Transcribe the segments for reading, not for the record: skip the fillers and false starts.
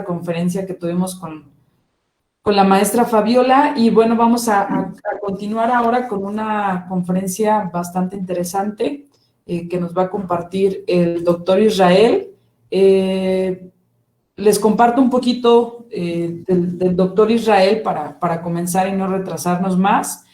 conferencia que tuvimos con la maestra Fabiola. Y bueno, vamos a continuar ahora con una conferencia bastante interesante que nos va a compartir el doctor Israel. Les comparto un poquito del doctor Israel para comenzar y no retrasarnos más.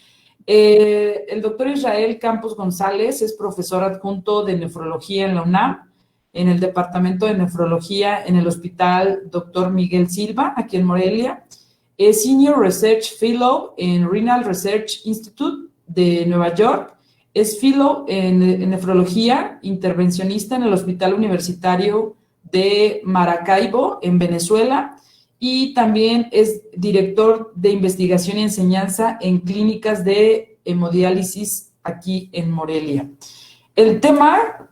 El doctor Israel Campos González es profesor adjunto de nefrología en la UNAM, en el departamento de nefrología en el Hospital Dr. Miguel Silva, aquí en Morelia. Es Senior Research Fellow en Renal Research Institute de Nueva York. Es Fellow en nefrología, intervencionista en el Hospital Universitario de Maracaibo, en Venezuela. Y también es director de investigación y enseñanza en clínicas de hemodiálisis aquí en Morelia. El tema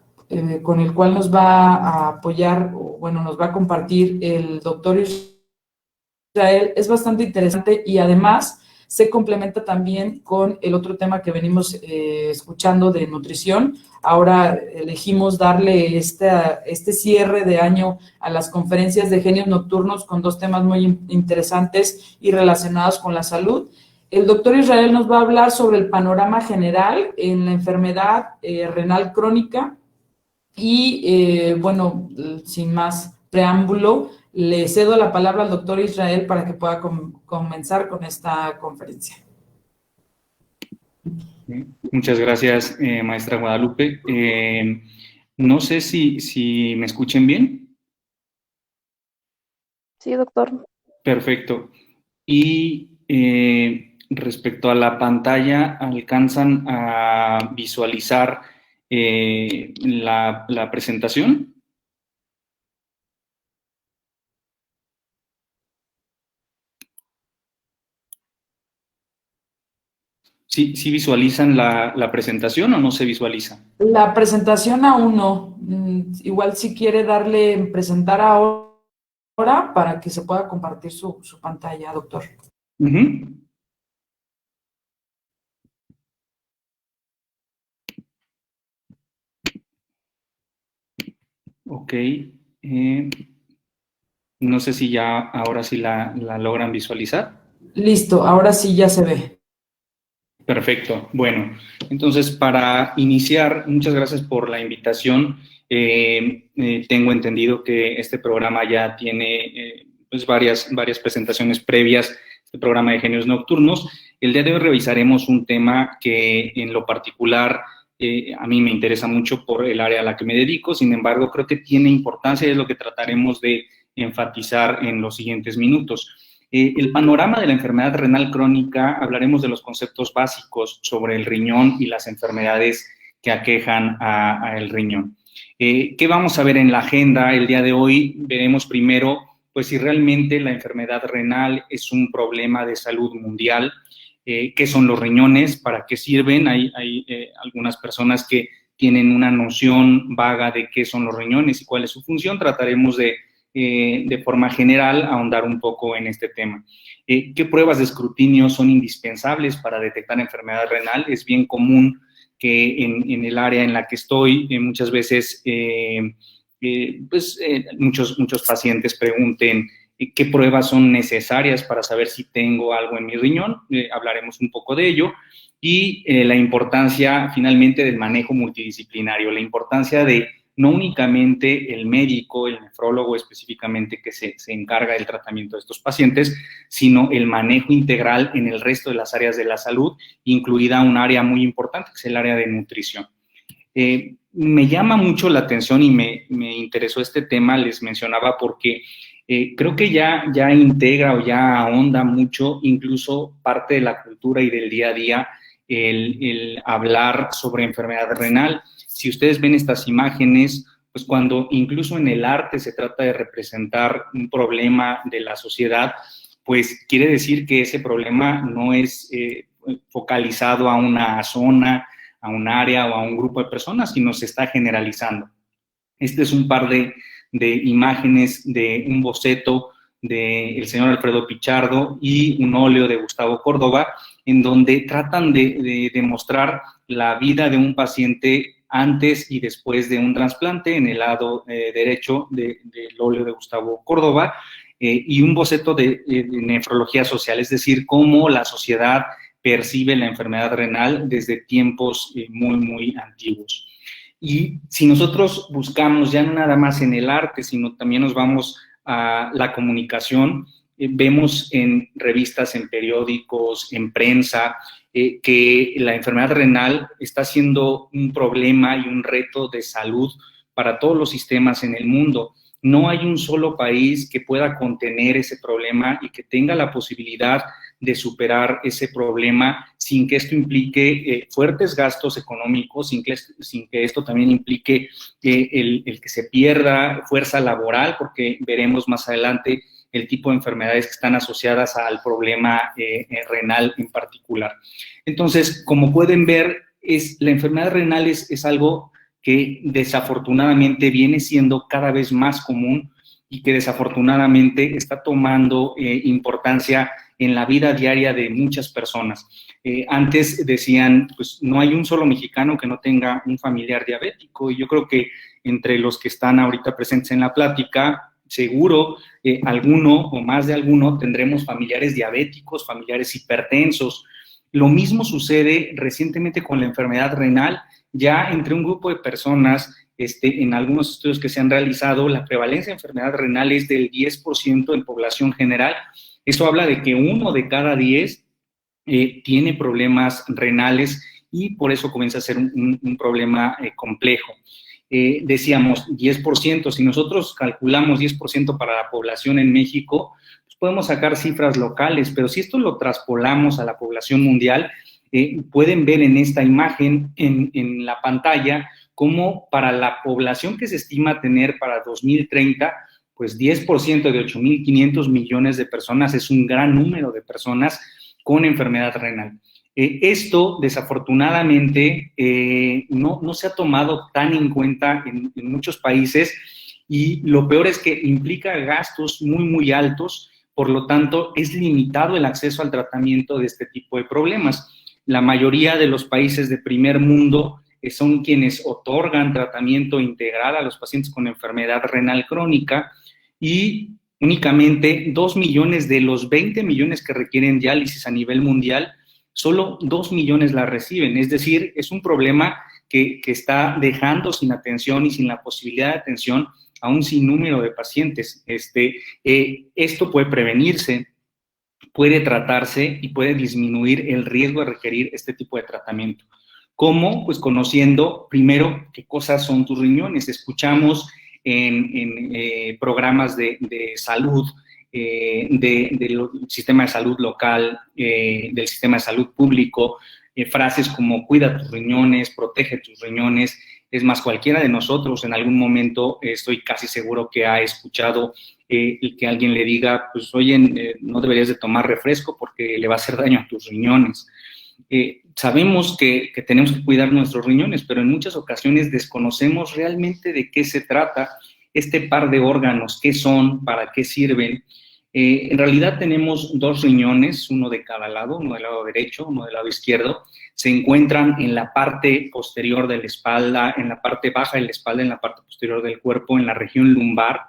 con el cual nos va a apoyar, o bueno, nos va a compartir el doctor Israel es bastante interesante y además se complementa también con el otro tema que venimos escuchando de nutrición. Ahora elegimos darle este cierre de año a las conferencias de Genios Nocturnos con dos temas muy interesantes y relacionados con la salud. El doctor Israel nos va a hablar sobre el panorama general en la enfermedad renal crónica y, bueno, sin más preámbulo, le cedo la palabra al doctor Israel para que pueda comenzar con esta conferencia. Muchas gracias, maestra Guadalupe. No sé si me escuchen bien. Sí, doctor. Perfecto. Y respecto a la pantalla, ¿alcanzan a visualizar la presentación? ¿Sí visualizan la presentación o no se visualiza? La presentación aún no. Igual si quiere darle presentar ahora para que se pueda compartir su pantalla, doctor. Ok. No sé si ya ahora sí la logran visualizar. Listo, ahora sí ya se ve. Perfecto. Bueno, entonces para iniciar, muchas gracias por la invitación. Tengo entendido que este programa ya tiene pues varias presentaciones previas, este programa de Genios Nocturnos. El día de hoy revisaremos un tema que en lo particular a mí me interesa mucho por el área a la que me dedico, sin embargo creo que tiene importancia y es lo que trataremos de enfatizar en los siguientes minutos. El panorama de la enfermedad renal crónica, hablaremos de los conceptos básicos sobre el riñón y las enfermedades que aquejan al riñón. ¿Qué vamos a ver en la agenda el día de hoy? Veremos primero, pues, si realmente la enfermedad renal es un problema de salud mundial, qué son los riñones, para qué sirven. Hay algunas personas que tienen una noción vaga de qué son los riñones y cuál es su función. Trataremos de forma general ahondar un poco en este tema. ¿Qué pruebas de escrutinio son indispensables para detectar enfermedad renal? Es bien común que en el área en la que estoy muchas veces muchos pacientes pregunten qué pruebas son necesarias para saber si tengo algo en mi riñón. Hablaremos un poco de ello. Y la importancia finalmente del manejo multidisciplinario, la importancia de no únicamente el médico, el nefrólogo específicamente que se encarga del tratamiento de estos pacientes, sino el manejo integral en el resto de las áreas de la salud, incluida un área muy importante que es el área de nutrición. Me llama mucho la atención y me interesó este tema, les mencionaba, porque creo que ya integra o ya ahonda mucho, incluso parte de la cultura y del día a día, el hablar sobre enfermedad renal. Si ustedes ven estas imágenes, pues cuando incluso en el arte se trata de representar un problema de la sociedad, pues quiere decir que ese problema no es focalizado a una zona, a un área o a un grupo de personas, sino se está generalizando. Este es un par de imágenes de un boceto del señor Alfredo Pichardo y un óleo de Gustavo Córdoba, en donde tratan de demostrar la vida de un paciente antes y después de un trasplante en el lado derecho del óleo de Gustavo Córdoba, y un boceto de nefrología social, es decir, cómo la sociedad percibe la enfermedad renal desde tiempos muy, muy antiguos. Y si nosotros buscamos ya no nada más en el arte, sino también nos vamos a la comunicación, vemos en revistas, en periódicos, en prensa, que la enfermedad renal está siendo un problema y un reto de salud para todos los sistemas en el mundo. No hay un solo país que pueda contener ese problema y que tenga la posibilidad de superar ese problema sin que esto implique fuertes gastos económicos, sin que esto también implique el que se pierda fuerza laboral, porque veremos más adelante el tipo de enfermedades que están asociadas al problema renal en particular. Entonces, como pueden ver, la enfermedad renal es algo que desafortunadamente viene siendo cada vez más común y que desafortunadamente está tomando importancia en la vida diaria de muchas personas. Antes decían, pues no hay un solo mexicano que no tenga un familiar diabético, y yo creo que entre los que están ahorita presentes en la plática, seguro alguno o más de alguno tendremos familiares diabéticos, familiares hipertensos. Lo mismo sucede recientemente con la enfermedad renal. Ya entre un grupo de personas, en algunos estudios que se han realizado, la prevalencia de enfermedad renal es del 10% en población general. Eso habla de que 1 de cada 10 tiene problemas renales y por eso comienza a ser un problema complejo. Decíamos 10%, si nosotros calculamos 10% para la población en México, pues podemos sacar cifras locales, pero si esto lo traspolamos a la población mundial, pueden ver en esta imagen en la pantalla cómo para la población que se estima tener para 2030, pues 10% de 8.500 millones de personas es un gran número de personas con enfermedad renal. Esto, desafortunadamente, no se ha tomado tan en cuenta en muchos países, y lo peor es que implica gastos muy, muy altos. Por lo tanto, es limitado el acceso al tratamiento de este tipo de problemas. La mayoría de los países de primer mundo son quienes otorgan tratamiento integral a los pacientes con enfermedad renal crónica, y únicamente 2 millones de los 20 millones que requieren diálisis a nivel mundial, solo 2 millones la reciben. Es decir, es un problema que está dejando sin atención y sin la posibilidad de atención a un sinnúmero de pacientes. Esto puede prevenirse, puede tratarse y puede disminuir el riesgo de requerir este tipo de tratamiento. ¿Cómo? Pues conociendo primero qué cosas son tus riñones. Escuchamos en programas de salud, del sistema de salud local, del sistema de salud público, frases como cuida tus riñones, protege tus riñones. Es más, cualquiera de nosotros en algún momento estoy casi seguro que ha escuchado que alguien le diga, pues oye, no deberías de tomar refresco porque le va a hacer daño a tus riñones. Sabemos que tenemos que cuidar nuestros riñones, pero en muchas ocasiones desconocemos realmente de qué se trata este par de órganos, qué son, para qué sirven. En realidad tenemos 2 riñones, uno de cada lado, uno del lado derecho, uno del lado izquierdo. Se encuentran en la parte posterior de la espalda, en la parte baja de la espalda, en la parte posterior del cuerpo, en la región lumbar.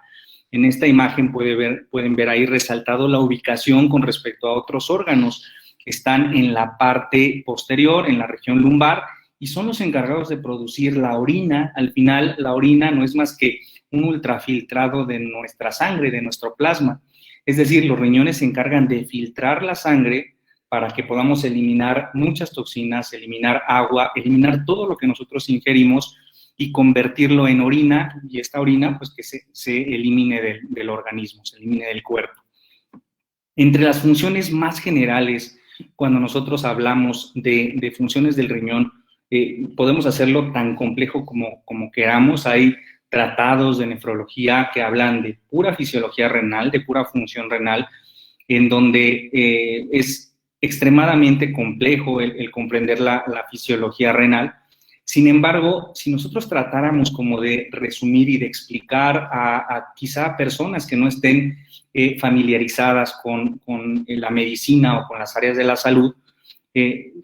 En esta imagen pueden ver ahí resaltado la ubicación con respecto a otros órganos. Están en la parte posterior, en la región lumbar, y son los encargados de producir la orina. Al final, la orina no es más que un ultrafiltrado de nuestra sangre, de nuestro plasma. Es decir, los riñones se encargan de filtrar la sangre para que podamos eliminar muchas toxinas, eliminar agua, eliminar todo lo que nosotros ingerimos y convertirlo en orina, y esta orina pues que se elimine del organismo, se elimine del cuerpo. Entre las funciones más generales, cuando nosotros hablamos de funciones del riñón, podemos hacerlo tan complejo como queramos. Hay tratados de nefrología que hablan de pura fisiología renal, de pura función renal, en donde es extremadamente complejo el comprender la fisiología renal. Sin embargo, si nosotros tratáramos como de resumir y de explicar quizá personas que no estén familiarizadas con la medicina o con las áreas de la salud,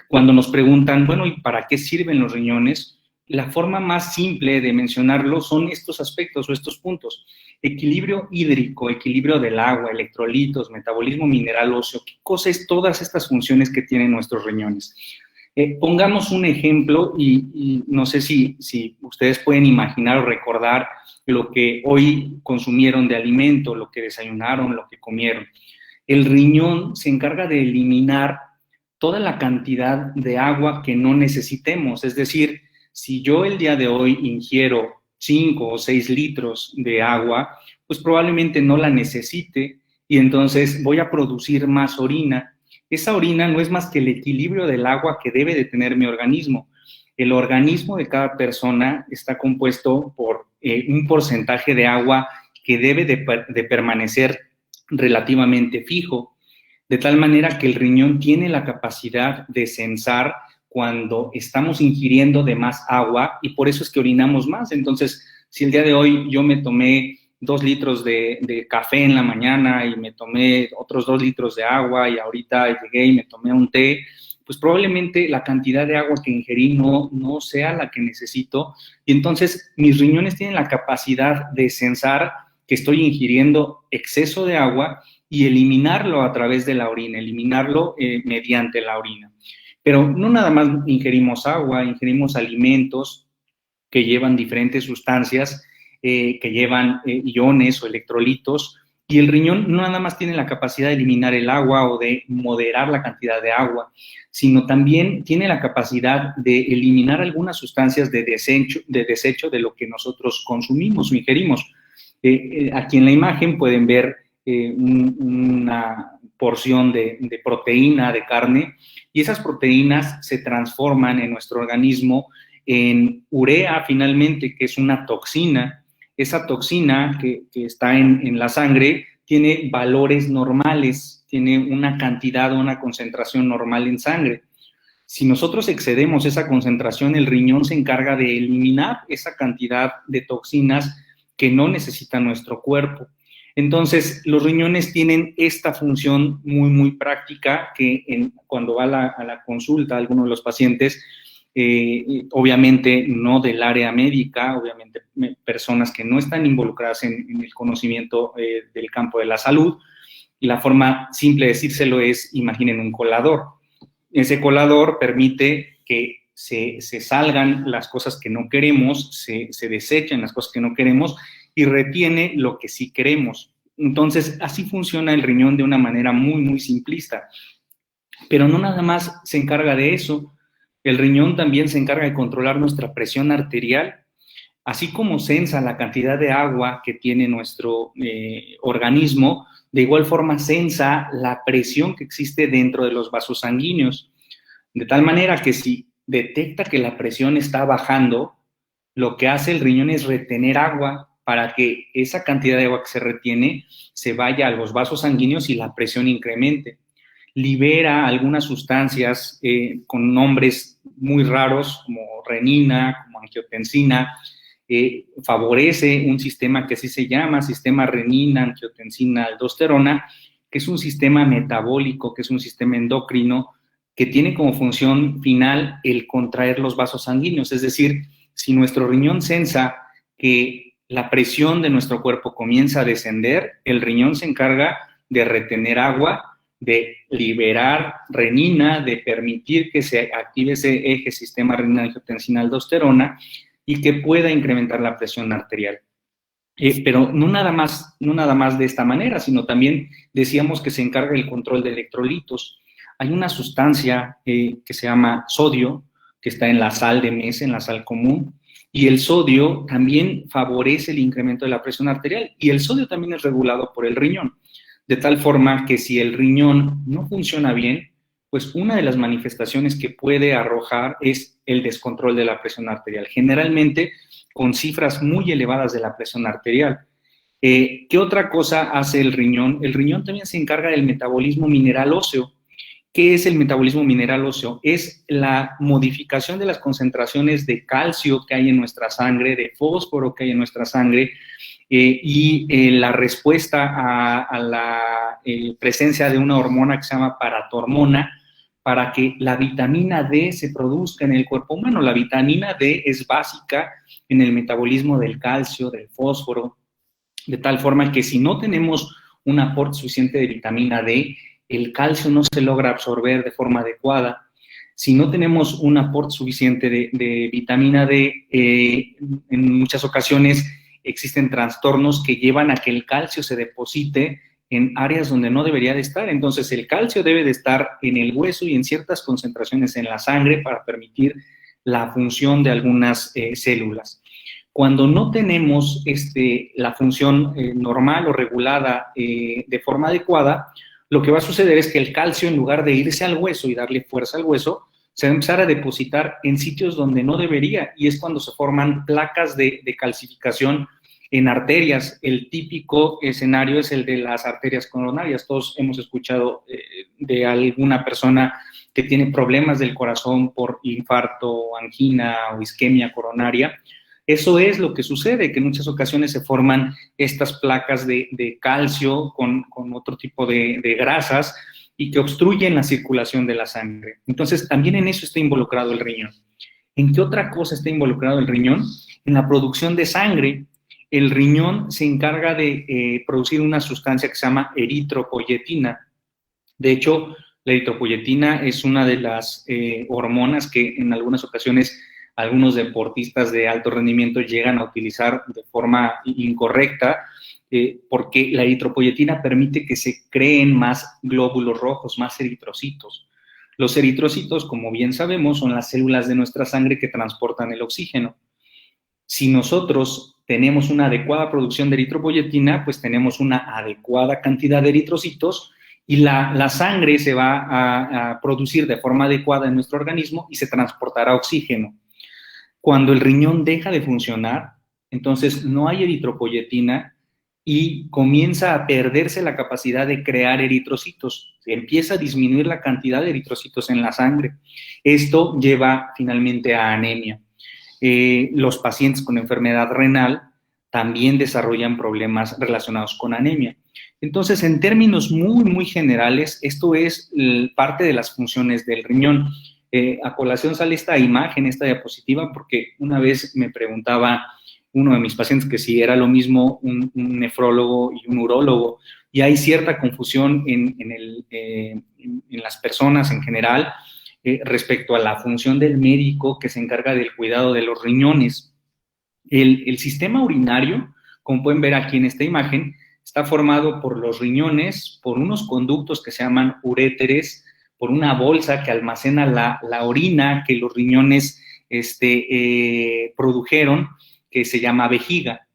cuando nos preguntan, bueno, ¿y para qué sirven los riñones? la forma más simple de mencionarlo son estos aspectos o estos puntos. Equilibrio hídrico, equilibrio del agua, electrolitos, metabolismo mineral óseo. ¿Qué cosa es todas estas funciones que tienen nuestros riñones? Pongamos un ejemplo y no sé si ustedes pueden imaginar o recordar lo que hoy consumieron de alimento, lo que desayunaron, lo que comieron. El riñón se encarga de eliminar toda la cantidad de agua que no necesitemos. Es decir, si yo el día de hoy ingiero 5 o 6 litros de agua, pues probablemente no la necesite y entonces voy a producir más orina. Esa orina no es más que el equilibrio del agua que debe de tener mi organismo. El organismo de cada persona está compuesto por un porcentaje de agua que debe de permanecer relativamente fijo, de tal manera que el riñón tiene la capacidad de censar cuando estamos ingiriendo de más agua y por eso es que orinamos más. Entonces, si el día de hoy yo me tomé 2 litros de café en la mañana y me tomé otros 2 litros de agua y ahorita llegué y me tomé un té, pues probablemente la cantidad de agua que ingerí no sea la que necesito y entonces mis riñones tienen la capacidad de censar que estoy ingiriendo exceso de agua y eliminarlo a través de la orina, eliminarlo mediante la orina. Pero no nada más ingerimos agua, ingerimos alimentos que llevan diferentes sustancias, que llevan iones o electrolitos, y el riñón no nada más tiene la capacidad de eliminar el agua o de moderar la cantidad de agua, sino también tiene la capacidad de eliminar algunas sustancias de desecho de lo que nosotros consumimos o ingerimos. Aquí en la imagen pueden ver una porción de proteína, de carne, y esas proteínas se transforman en nuestro organismo en urea finalmente, que es una toxina. Esa toxina que está en la sangre tiene valores normales, tiene una cantidad o una concentración normal en sangre. Si nosotros excedemos esa concentración, el riñón se encarga de eliminar esa cantidad de toxinas que no necesita nuestro cuerpo. Entonces, los riñones tienen esta función muy, muy práctica que cuando va a la consulta a alguno de los pacientes, obviamente no del área médica, obviamente personas que no están involucradas en el conocimiento del campo de la salud, y la forma simple de decírselo es, imaginen un colador. Ese colador permite que se salgan las cosas que no queremos, se desechen las cosas que no queremos y retiene lo que sí queremos. Entonces, así funciona el riñón de una manera muy, muy simplista. Pero no nada más se encarga de eso. El riñón también se encarga de controlar nuestra presión arterial, así como sensa la cantidad de agua que tiene nuestro organismo, de igual forma sensa la presión que existe dentro de los vasos sanguíneos, de tal manera que si detecta que la presión está bajando, lo que hace el riñón es retener agua para que esa cantidad de agua que se retiene se vaya a los vasos sanguíneos y la presión incremente. Libera algunas sustancias con nombres muy raros como renina, como angiotensina, favorece un sistema que así se llama, sistema renina, angiotensina, aldosterona, que es un sistema metabólico, que es un sistema endocrino, que tiene como función final el contraer los vasos sanguíneos. Es decir, si nuestro riñón sensa que la presión de nuestro cuerpo comienza a descender, el riñón se encarga de retener agua, de liberar renina, de permitir que se active ese eje sistema renina-angiotensina-aldosterona y que pueda incrementar la presión arterial. Pero no nada más de esta manera, sino también decíamos que se encarga del control de electrolitos. Hay una sustancia que se llama sodio, que está en la sal de mesa, en la sal común, y el sodio también favorece el incremento de la presión arterial, y el sodio también es regulado por el riñón, de tal forma que si el riñón no funciona bien, pues una de las manifestaciones que puede arrojar es el descontrol de la presión arterial, generalmente con cifras muy elevadas de la presión arterial. ¿Qué otra cosa hace el riñón? El riñón también se encarga del metabolismo mineral óseo. ¿Qué es el metabolismo mineral óseo? Es la modificación de las concentraciones de calcio que hay en nuestra sangre, de fósforo que hay en nuestra sangre, y la respuesta a la presencia de una hormona que se llama paratormona para que la vitamina D se produzca en el cuerpo humano. La vitamina D es básica en el metabolismo del calcio, del fósforo, de tal forma que si no tenemos un aporte suficiente de vitamina D, el calcio no se logra absorber de forma adecuada. Si no tenemos un aporte suficiente de vitamina D, en muchas ocasiones existen trastornos que llevan a que el calcio se deposite en áreas donde no debería de estar. Entonces, el calcio debe de estar en el hueso y en ciertas concentraciones en la sangre para permitir la función de algunas células. Cuando no tenemos la función normal o regulada de forma adecuada, lo que va a suceder es que el calcio, en lugar de irse al hueso y darle fuerza al hueso, se va a empezar a depositar en sitios donde no debería, y es cuando se forman placas de calcificación en arterias. El típico escenario es el de las arterias coronarias. Todos hemos escuchado de alguna persona que tiene problemas del corazón por infarto, angina o isquemia coronaria. Eso es lo que sucede, que en muchas ocasiones se forman estas placas de calcio con otro tipo de grasas y que obstruyen la circulación de la sangre. Entonces, también en eso está involucrado el riñón. ¿En qué otra cosa está involucrado el riñón? En la producción de sangre. El riñón se encarga de producir una sustancia que se llama eritropoyetina. De hecho, la eritropoyetina es una de las hormonas que en algunas ocasiones algunos deportistas de alto rendimiento llegan a utilizar de forma incorrecta, porque la eritropoyetina permite que se creen más glóbulos rojos, más eritrocitos. Los eritrocitos, como bien sabemos, son las células de nuestra sangre que transportan el oxígeno. Si nosotros tenemos una adecuada producción de eritropoyetina, pues tenemos una adecuada cantidad de eritrocitos y la sangre se va a producir de forma adecuada en nuestro organismo y se transportará oxígeno. Cuando el riñón deja de funcionar, entonces no hay eritropoyetina y comienza a perderse la capacidad de crear eritrocitos. Empieza a disminuir la cantidad de eritrocitos en la sangre. Esto lleva finalmente a anemia. Los pacientes con enfermedad renal también desarrollan problemas relacionados con anemia. Entonces, en términos muy, muy generales, esto es parte de las funciones del riñón. A colación sale esta imagen, esta diapositiva, porque una vez me preguntaba uno de mis pacientes que si era lo mismo un nefrólogo y un urólogo, y hay cierta confusión en las personas en general respecto a la función del médico que se encarga del cuidado de los riñones. El sistema urinario, como pueden ver aquí en esta imagen, está formado por los riñones, por unos conductos que se llaman uréteres, por una bolsa que almacena la orina que los riñones produjeron, que se llama vejiga.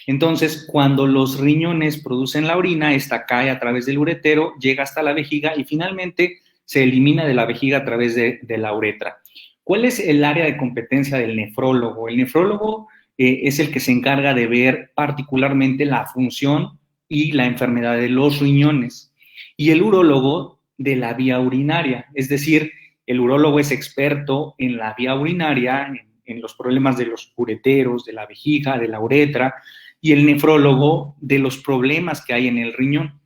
Entonces, cuando los riñones producen la orina, esta cae a través del uretero, llega hasta la vejiga y finalmente se elimina de la vejiga a través de la uretra. ¿Cuál es el área de competencia del nefrólogo? El nefrólogo es el que se encarga de ver particularmente la función y la enfermedad de los riñones. Y el urólogo de la vía urinaria, es decir, el urólogo es experto en la vía urinaria, en los problemas de los ureteros, de la vejiga, de la uretra, y el nefrólogo de los problemas que hay en el riñón.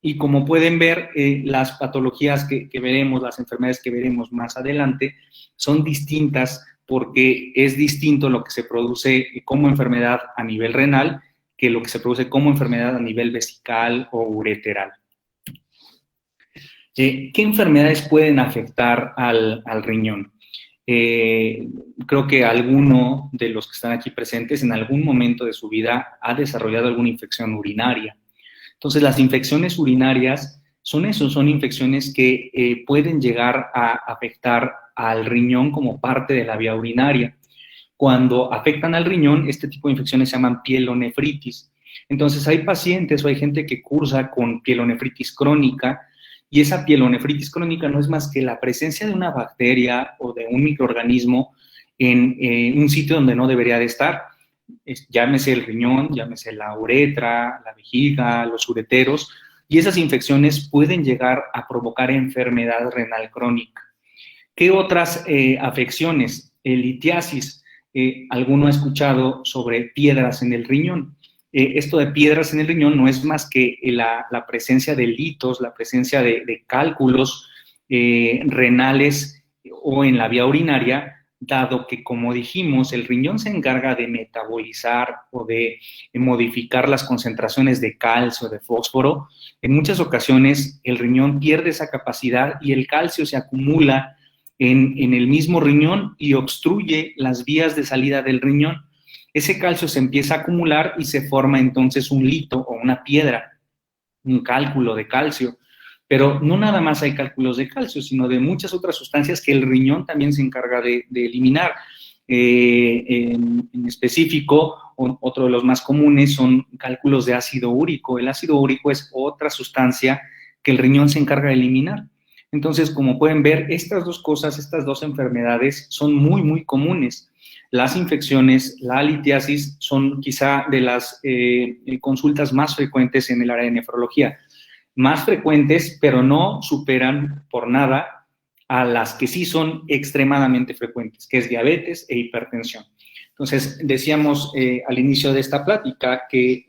Y como pueden ver, las patologías que veremos, las enfermedades que veremos más adelante, son distintas porque es distinto lo que se produce como enfermedad a nivel renal que lo que se produce como enfermedad a nivel vesical o ureteral. ¿Qué enfermedades pueden afectar al riñón? Creo que alguno de los que están aquí presentes en algún momento de su vida ha desarrollado alguna infección urinaria. Entonces, las infecciones urinarias son eso, son infecciones que pueden llegar a afectar al riñón como parte de la vía urinaria. Cuando afectan al riñón, este tipo de infecciones se llaman pielonefritis. Entonces, hay pacientes o hay gente que cursa con pielonefritis crónica, y esa pielonefritis crónica no es más que la presencia de una bacteria o de un microorganismo en un sitio donde no debería de estar. Llámese el riñón, llámese la uretra, la vejiga, los ureteros, y esas infecciones pueden llegar a provocar enfermedad renal crónica. ¿Qué otras afecciones? Litiasis. ¿Alguno ha escuchado sobre piedras en el riñón? Esto de piedras en el riñón no es más que la presencia de litos, la presencia de cálculos renales o en la vía urinaria, dado que, como dijimos, el riñón se encarga de metabolizar o de modificar las concentraciones de calcio, de fósforo. En muchas ocasiones el riñón pierde esa capacidad y el calcio se acumula en el mismo riñón y obstruye las vías de salida del riñón. Ese calcio se empieza a acumular y se forma entonces un lito o una piedra, un cálculo de calcio. Pero no nada más hay cálculos de calcio, sino de muchas otras sustancias que el riñón también se encarga de eliminar. En específico, otro de los más comunes son cálculos de ácido úrico. El ácido úrico es otra sustancia que el riñón se encarga de eliminar. Entonces, como pueden ver, estas dos cosas, estas dos enfermedades son muy, muy comunes. Las infecciones, la litiasis, son quizá de las consultas más frecuentes en el área de nefrología. Más frecuentes, pero no superan por nada a las que sí son extremadamente frecuentes, que es diabetes e hipertensión. Entonces, decíamos al inicio de esta plática que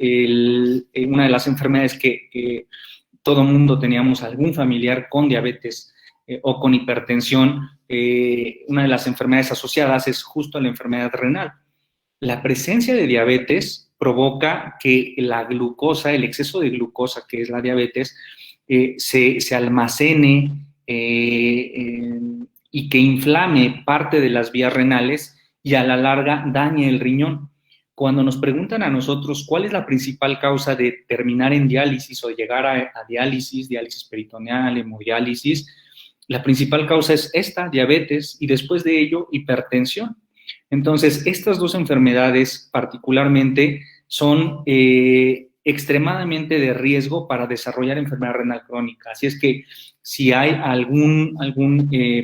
una de las enfermedades que todo mundo teníamos algún familiar con diabetes o con hipertensión, una de las enfermedades asociadas es justo la enfermedad renal. La presencia de diabetes provoca que la glucosa, el exceso de glucosa, que es la diabetes, se almacene y que inflame parte de las vías renales y a la larga dañe el riñón. Cuando nos preguntan a nosotros cuál es la principal causa de terminar en diálisis o llegar a diálisis peritoneal, hemodiálisis, la principal causa es esta, diabetes, y después de ello, hipertensión. Entonces, estas dos enfermedades particularmente son extremadamente de riesgo para desarrollar enfermedad renal crónica. Así es que si hay algún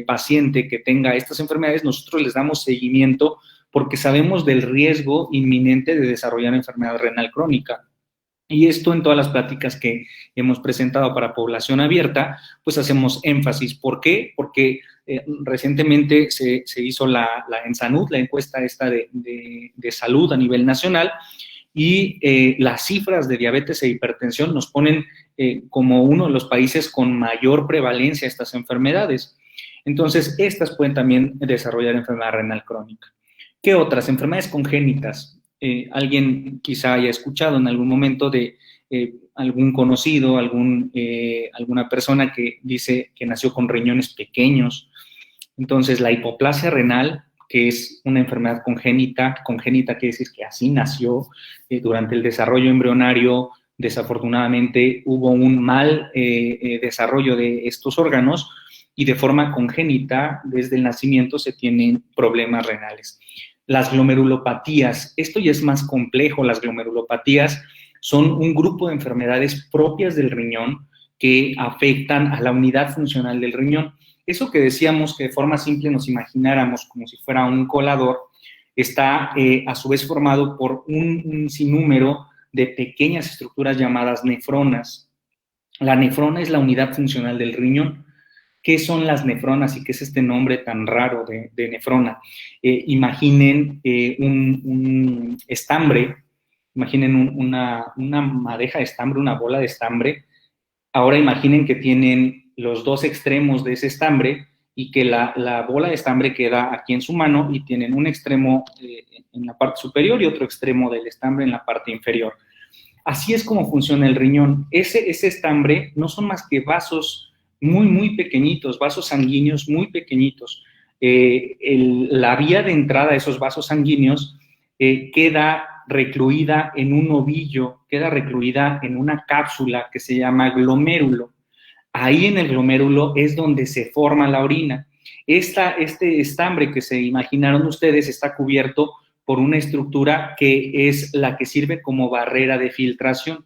paciente que tenga estas enfermedades, nosotros les damos seguimiento porque sabemos del riesgo inminente de desarrollar enfermedad renal crónica. Y esto en todas las pláticas que hemos presentado para población abierta, pues hacemos énfasis. ¿Por qué? Porque recientemente se hizo en Sanud, la encuesta esta de salud a nivel nacional, y las cifras de diabetes e hipertensión nos ponen como uno de los países con mayor prevalencia de estas enfermedades. Entonces, estas pueden también desarrollar enfermedad renal crónica. ¿Qué otras? Enfermedades congénitas. Alguien quizá haya escuchado en algún momento de algún conocido, alguna persona que dice que nació con riñones pequeños. Entonces, la hipoplasia renal, que es una enfermedad congénita quiere decir que así nació. Durante el desarrollo embrionario, desafortunadamente, hubo un mal desarrollo de estos órganos y de forma congénita, desde el nacimiento, se tienen problemas renales. Las glomerulopatías, esto ya es más complejo. Las glomerulopatías son un grupo de enfermedades propias del riñón que afectan a la unidad funcional del riñón. Eso que decíamos que de forma simple nos imagináramos como si fuera un colador, está a su vez formado por un sinnúmero de pequeñas estructuras llamadas nefronas. La nefrona es la unidad funcional del riñón. ¿Qué son las nefronas y qué es este nombre tan raro de nefrona? Imaginen un estambre, imaginen una madeja de estambre, una bola de estambre. Ahora imaginen que tienen los dos extremos de ese estambre y que la bola de estambre queda aquí en su mano y tienen un extremo en la parte superior y otro extremo del estambre en la parte inferior. Así es como funciona el riñón. Ese estambre no son más que vasos muy, muy pequeñitos, vasos sanguíneos muy pequeñitos. La vía de entrada de esos vasos sanguíneos queda recluida en un ovillo, queda recluida en una cápsula que se llama glomérulo. Ahí en el glomérulo es donde se forma la orina. Este estambre que se imaginaron ustedes está cubierto por una estructura que es la que sirve como barrera de filtración,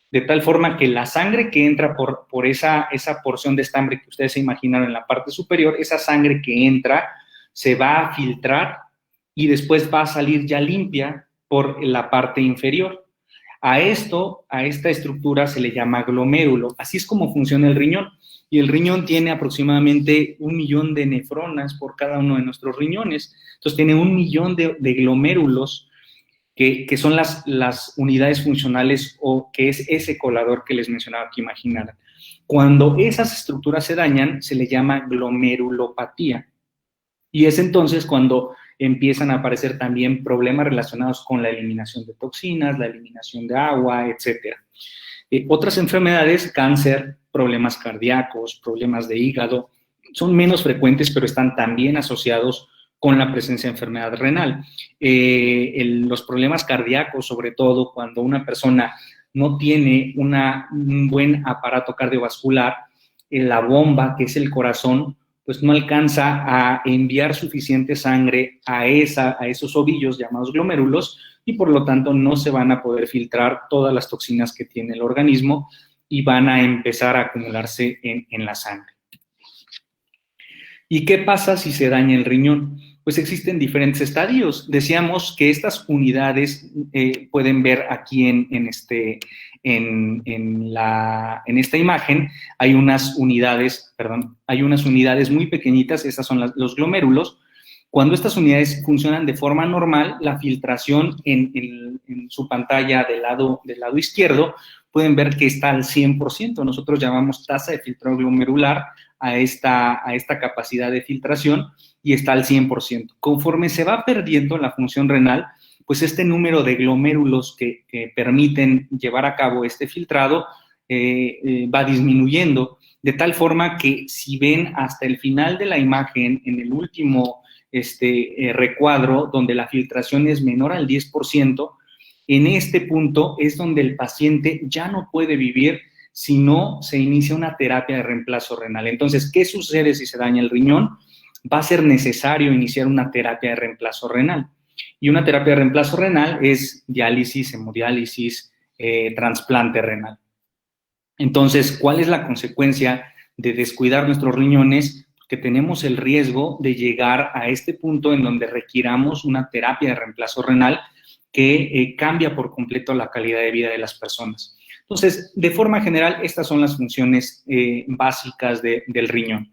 de tal forma que la sangre que entra por esa porción de estambre que ustedes se imaginaron en la parte superior, esa sangre que entra se va a filtrar y después va a salir ya limpia por la parte inferior. A esta estructura se le llama glomérulo. Así es como funciona el riñón. Y el riñón tiene aproximadamente 1 millón de nefronas por cada uno de nuestros riñones. Entonces tiene 1 millón de glomérulos que son las unidades funcionales o que es ese colador que les mencionaba que imaginaran. Cuando esas estructuras se dañan, se le llama glomerulopatía. Y es entonces cuando empiezan a aparecer también problemas relacionados con la eliminación de toxinas, la eliminación de agua, etc. Otras enfermedades, cáncer, problemas cardíacos, problemas de hígado, son menos frecuentes, pero están también asociados con la presencia de enfermedad renal. Los problemas cardíacos, sobre todo cuando una persona no tiene un buen aparato cardiovascular, la bomba, que es el corazón, pues no alcanza a enviar suficiente sangre a esos ovillos llamados glomérulos y por lo tanto no se van a poder filtrar todas las toxinas que tiene el organismo y van a empezar a acumularse en la sangre. ¿Y qué pasa si se daña el riñón? Pues existen diferentes estadios. Decíamos que estas unidades pueden ver aquí en esta imagen, hay unas unidades muy pequeñitas, estas son los glomérulos. Cuando estas unidades funcionan de forma normal, la filtración en su pantalla del lado izquierdo, pueden ver que está al 100%. Nosotros llamamos tasa de filtrado glomerular a esta capacidad de filtración y está al 100%. Conforme se va perdiendo la función renal, pues este número de glomérulos que permiten llevar a cabo este filtrado va disminuyendo, de tal forma que si ven hasta el final de la imagen, en el último recuadro, donde la filtración es menor al 10%, en este punto es donde el paciente ya no puede vivir si no se inicia una terapia de reemplazo renal. Entonces, ¿qué sucede si se daña el riñón? Va a ser necesario iniciar una terapia de reemplazo renal. Y una terapia de reemplazo renal es diálisis, hemodiálisis, trasplante renal. Entonces, ¿cuál es la consecuencia de descuidar nuestros riñones? Que tenemos el riesgo de llegar a este punto en donde requiramos una terapia de reemplazo renal que cambia por completo la calidad de vida de las personas. Entonces, de forma general, estas son las funciones básicas del riñón.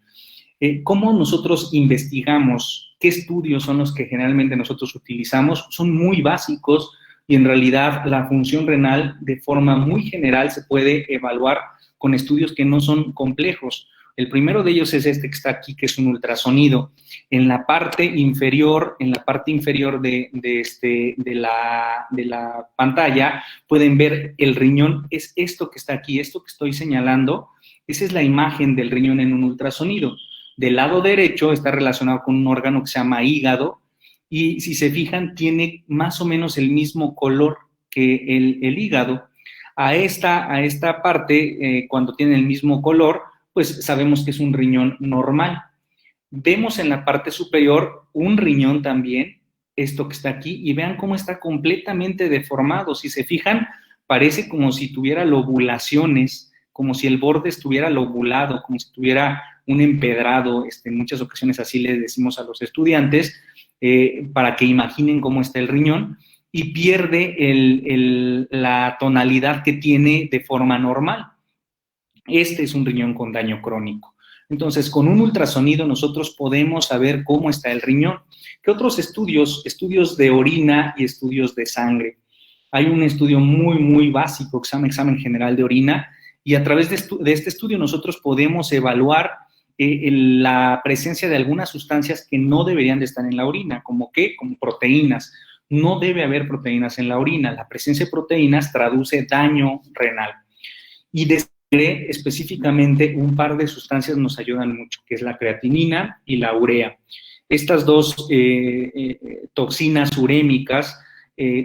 ¿Cómo nosotros investigamos? ¿Qué estudios son los que generalmente nosotros utilizamos? Son muy básicos y en realidad la función renal de forma muy general se puede evaluar con estudios que no son complejos. El primero de ellos es este que está aquí, que es un ultrasonido. En la parte inferior de la pantalla, pueden ver el riñón. Es esto que está aquí, esto que estoy señalando. Esa es la imagen del riñón en un ultrasonido. Del lado derecho está relacionado con un órgano que se llama hígado y si se fijan tiene más o menos el mismo color que el hígado. A esta parte, cuando tiene el mismo color, pues sabemos que es un riñón normal. Vemos en la parte superior un riñón también, esto que está aquí, y vean cómo está completamente deformado. Si se fijan, parece como si tuviera lobulaciones, como si el borde estuviera lobulado, como si tuviera un empedrado. En muchas ocasiones así le decimos a los estudiantes, para que imaginen cómo está el riñón, y pierde la tonalidad que tiene de forma normal. Este es un riñón con daño crónico. Entonces, con un ultrasonido nosotros podemos saber cómo está el riñón. ¿Qué otros estudios? Estudios de orina y estudios de sangre. Hay un estudio muy, muy básico que se llama examen general de orina y a través de este estudio nosotros podemos evaluar la presencia de algunas sustancias que no deberían de estar en la orina, como proteínas. No debe haber proteínas en la orina. La presencia de proteínas traduce daño renal. Y específicamente un par de sustancias nos ayudan mucho, que es la creatinina y la urea. Estas dos toxinas urémicas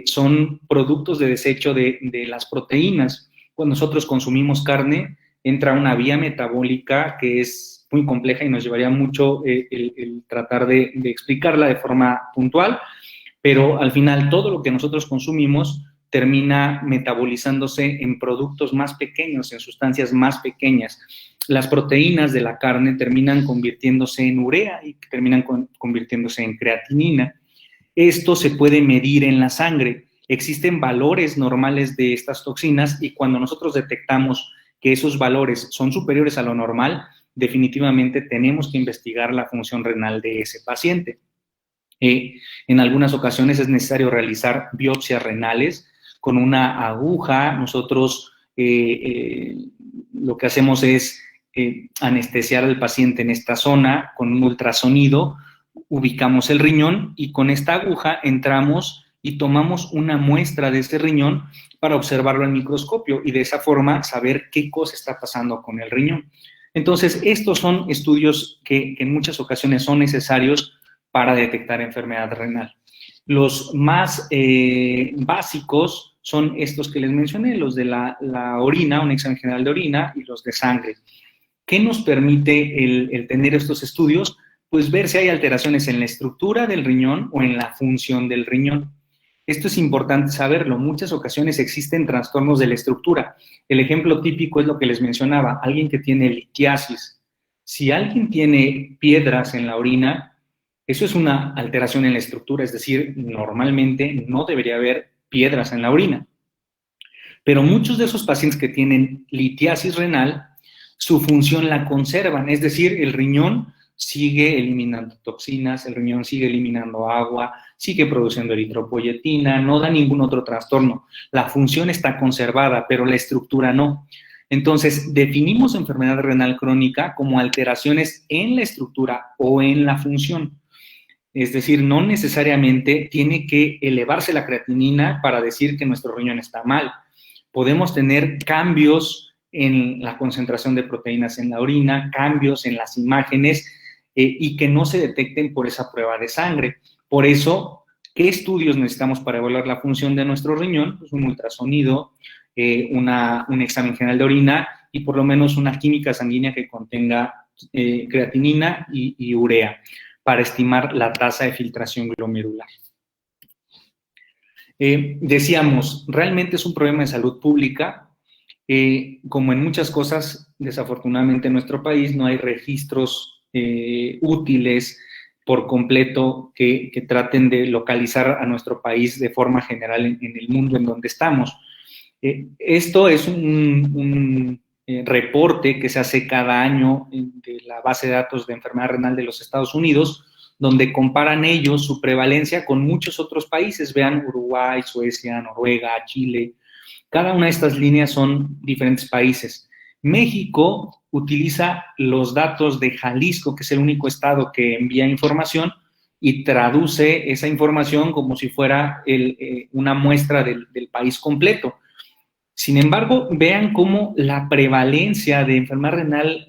son productos de desecho de las proteínas. Cuando nosotros consumimos carne, entra una vía metabólica que es muy compleja y nos llevaría mucho el tratar de explicarla de forma puntual, pero al final todo lo que nosotros consumimos termina metabolizándose en productos más pequeños, en sustancias más pequeñas. Las proteínas de la carne terminan convirtiéndose en urea y terminan convirtiéndose en creatinina. Esto se puede medir en la sangre. Existen valores normales de estas toxinas y cuando nosotros detectamos que esos valores son superiores a lo normal, definitivamente tenemos que investigar la función renal de ese paciente. En algunas ocasiones es necesario realizar biopsias renales con una aguja. Nosotros lo que hacemos es anestesiar al paciente en esta zona con un ultrasonido, ubicamos el riñón y con esta aguja entramos y tomamos una muestra de ese riñón para observarlo en microscopio y de esa forma saber qué cosa está pasando con el riñón. Entonces, estos son estudios que en muchas ocasiones son necesarios para detectar enfermedad renal. Los más básicos son estos que les mencioné, los de la orina, un examen general de orina, y los de sangre. ¿Qué nos permite el tener estos estudios? Pues ver si hay alteraciones en la estructura del riñón o en la función del riñón. Esto es importante saberlo. Muchas ocasiones existen trastornos de la estructura. El ejemplo típico es lo que les mencionaba, alguien que tiene litiasis. Si alguien tiene piedras en la orina, eso es una alteración en la estructura, es decir, normalmente no debería haber piedras en la orina. Pero muchos de esos pacientes que tienen litiasis renal, su función la conservan, es decir, el riñón sigue eliminando toxinas, el riñón sigue eliminando agua, sigue produciendo eritropoyetina, no da ningún otro trastorno. La función está conservada, pero la estructura no. Entonces, definimos enfermedad renal crónica como alteraciones en la estructura o en la función. Es decir, no necesariamente tiene que elevarse la creatinina para decir que nuestro riñón está mal. Podemos tener cambios en la concentración de proteínas en la orina, cambios en las imágenes y que no se detecten por esa prueba de sangre. Por eso, ¿qué estudios necesitamos para evaluar la función de nuestro riñón? Pues un ultrasonido, un examen general de orina y por lo menos una química sanguínea que contenga creatinina y urea para estimar la tasa de filtración glomerular. Decíamos, realmente es un problema de salud pública. Como en muchas cosas, desafortunadamente en nuestro país no hay registros útiles por completo que traten de localizar a nuestro país de forma general en el mundo en donde estamos. Esto es un reporte que se hace cada año de la base de datos de enfermedad renal de los Estados Unidos, donde comparan ellos su prevalencia con muchos otros países. Vean Uruguay, Suecia, Noruega, Chile. Cada una de estas líneas son diferentes países. México utiliza los datos de Jalisco, que es el único estado que envía información, y traduce esa información como si fuera una muestra del país completo. Sin embargo, vean cómo la prevalencia de enfermedad renal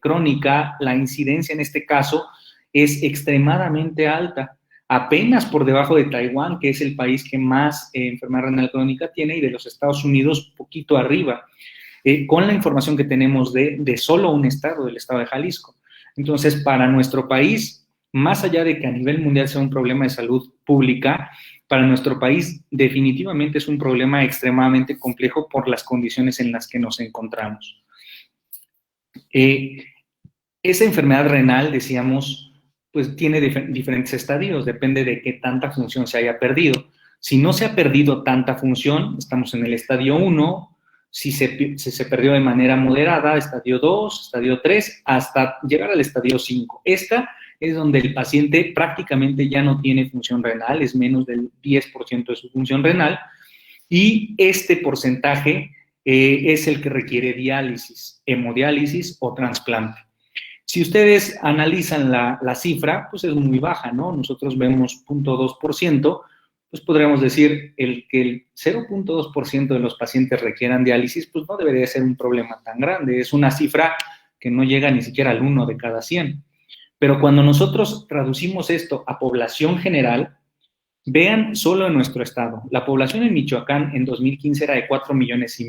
crónica, la incidencia en este caso, es extremadamente alta, apenas por debajo de Taiwán, que es el país que más enfermedad renal crónica tiene, y de los Estados Unidos, poquito arriba, con la información que tenemos de solo un estado, del estado de Jalisco. Entonces, para nuestro país, más allá de que a nivel mundial sea un problema de salud pública, para nuestro país definitivamente es un problema extremadamente complejo por las condiciones en las que nos encontramos. Esa enfermedad renal, decíamos, pues tiene diferentes estadios, depende de qué tanta función se haya perdido. Si no se ha perdido tanta función, estamos en el estadio 1, si se perdió de manera moderada, estadio 2, estadio 3, hasta llegar al estadio 5. Esta es donde el paciente prácticamente ya no tiene función renal, es menos del 10% de su función renal, y este porcentaje es el que requiere diálisis, hemodiálisis o trasplante. Si ustedes analizan la cifra, pues es muy baja, ¿no? Nosotros vemos 0.2%, pues podríamos decir que el 0.2% de los pacientes requieran diálisis, pues no debería ser un problema tan grande. Es una cifra que no llega ni siquiera al 1 de cada 100. Pero cuando nosotros traducimos esto a población general, vean solo en nuestro estado. La población en Michoacán en 2015 era de 4,5 millones.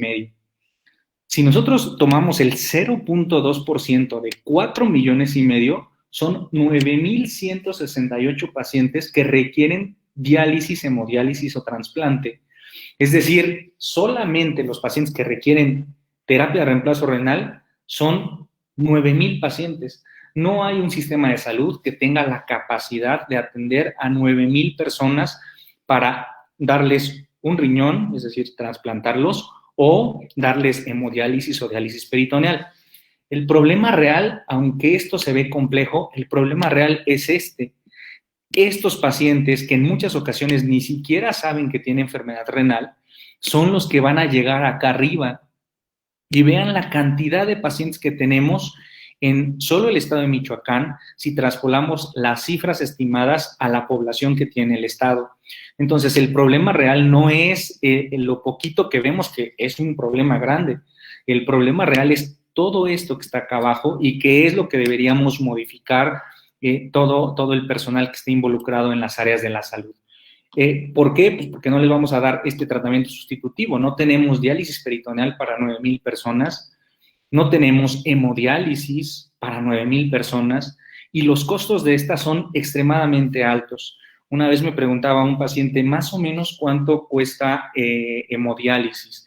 Si nosotros tomamos el 0.2% de 4,5 millones, son 9,168 pacientes que requieren diálisis, hemodiálisis o trasplante. Es decir, solamente los pacientes que requieren terapia de reemplazo renal son 9,000 pacientes. No hay un sistema de salud que tenga la capacidad de atender a 9,000 personas para darles un riñón, es decir, trasplantarlos, o darles hemodiálisis o diálisis peritoneal. El problema real, aunque esto se ve complejo, el problema real es este. estos pacientes, que en muchas ocasiones ni siquiera saben que tienen enfermedad renal, son los que van a llegar acá arriba. Y vean la cantidad de pacientes que tenemos en solo el estado de Michoacán, si traspolamos las cifras estimadas a la población que tiene el estado. Entonces, el problema real no es lo poquito que vemos, que es un problema grande. El problema real es todo esto que está acá abajo y que es lo que deberíamos modificar todo el personal que esté involucrado en las áreas de la salud. ¿Por qué? Pues porque no les vamos a dar este tratamiento sustitutivo. No tenemos diálisis peritoneal para 9,000 personas, no tenemos hemodiálisis para 9,000 personas y los costos de estas son extremadamente altos. Una vez me preguntaba un paciente más o menos cuánto cuesta hemodiálisis.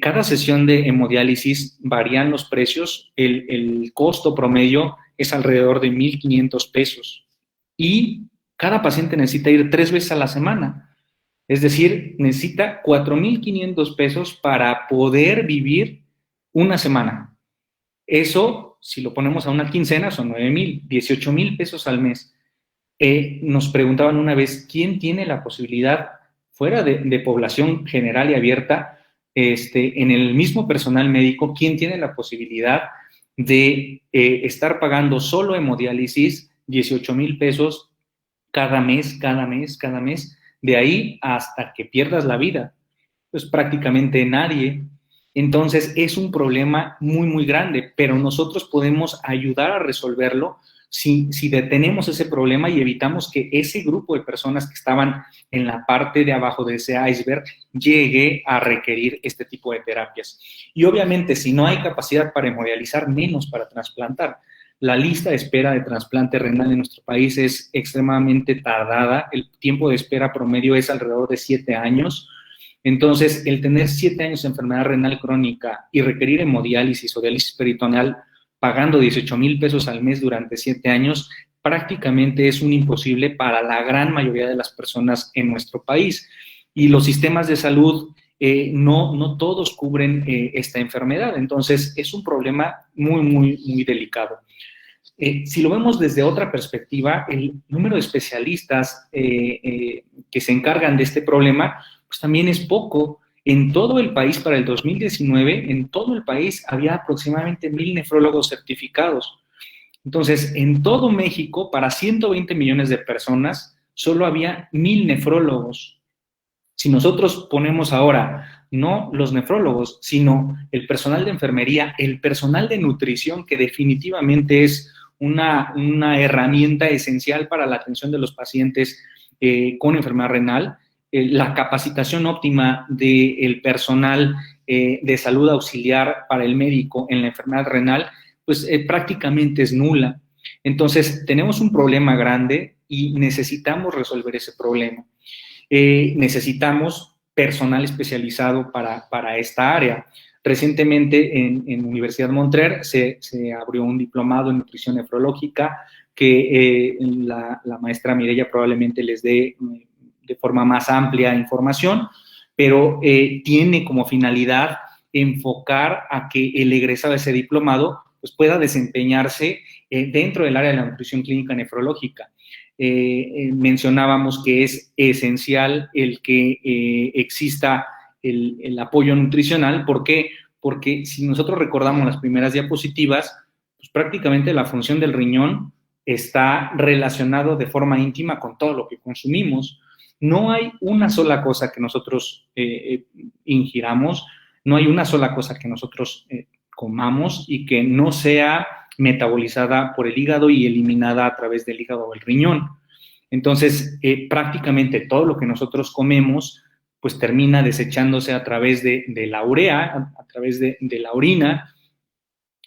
Cada sesión de hemodiálisis varían los precios, el costo promedio es alrededor de 1,500 pesos y cada paciente necesita ir 3 veces a la semana. Es decir, necesita 4,500 pesos para poder vivir una semana. Eso, si lo ponemos a una quincena, son 9,000, 18,000 pesos al mes. Nos preguntaban una vez, ¿quién tiene la posibilidad, fuera de población general y abierta, en el mismo personal médico, quién tiene la posibilidad de estar pagando solo hemodiálisis 18,000 pesos cada mes, de ahí hasta que pierdas la vida? Pues prácticamente nadie. Entonces es un problema muy, muy grande, pero nosotros podemos ayudar a resolverlo si detenemos ese problema y evitamos que ese grupo de personas que estaban en la parte de abajo de ese iceberg llegue a requerir este tipo de terapias. Y obviamente, si no hay capacidad para hemodializar, menos para trasplantar. La lista de espera de trasplante renal en nuestro país es extremadamente tardada. El tiempo de espera promedio es alrededor de 7 años. Entonces, el tener 7 años de enfermedad renal crónica y requerir hemodiálisis o diálisis peritoneal pagando 18,000 pesos al mes durante 7 años, prácticamente es un imposible para la gran mayoría de las personas en nuestro país. Y los sistemas de salud no todos cubren esta enfermedad. Entonces, es un problema muy, muy, muy delicado. Si lo vemos desde otra perspectiva, el número de especialistas que se encargan de este problema, pues también es poco. En todo el país, para el 2019, en todo el país había aproximadamente 1,000 nefrólogos certificados. Entonces, en todo México, para 120 millones de personas, solo había 1,000 nefrólogos. Si nosotros ponemos ahora no los nefrólogos, sino el personal de enfermería, el personal de nutrición, que definitivamente es una herramienta esencial para la atención de los pacientes con enfermedad renal, la capacitación óptima del personal de salud auxiliar para el médico en la enfermedad renal, pues prácticamente es nula. Entonces, tenemos un problema grande y necesitamos resolver ese problema. Necesitamos personal especializado para esta área. Recientemente en Universidad Montreal se abrió un diplomado en nutrición nefrológica que la maestra Mireya probablemente les dé de forma más amplia información, pero tiene como finalidad enfocar a que el egresado de ese diplomado pues, pueda desempeñarse dentro del área de la nutrición clínica nefrológica. Mencionábamos que es esencial el que exista el apoyo nutricional. ¿Por qué? Porque si nosotros recordamos las primeras diapositivas, pues prácticamente la función del riñón está relacionado de forma íntima con todo lo que consumimos. No hay una sola cosa que nosotros ingiramos, no hay una sola cosa que nosotros comamos y que no sea metabolizada por el hígado y eliminada a través del hígado o el riñón. Entonces, prácticamente todo lo que nosotros comemos, pues termina desechándose a través de la urea, a través de la orina,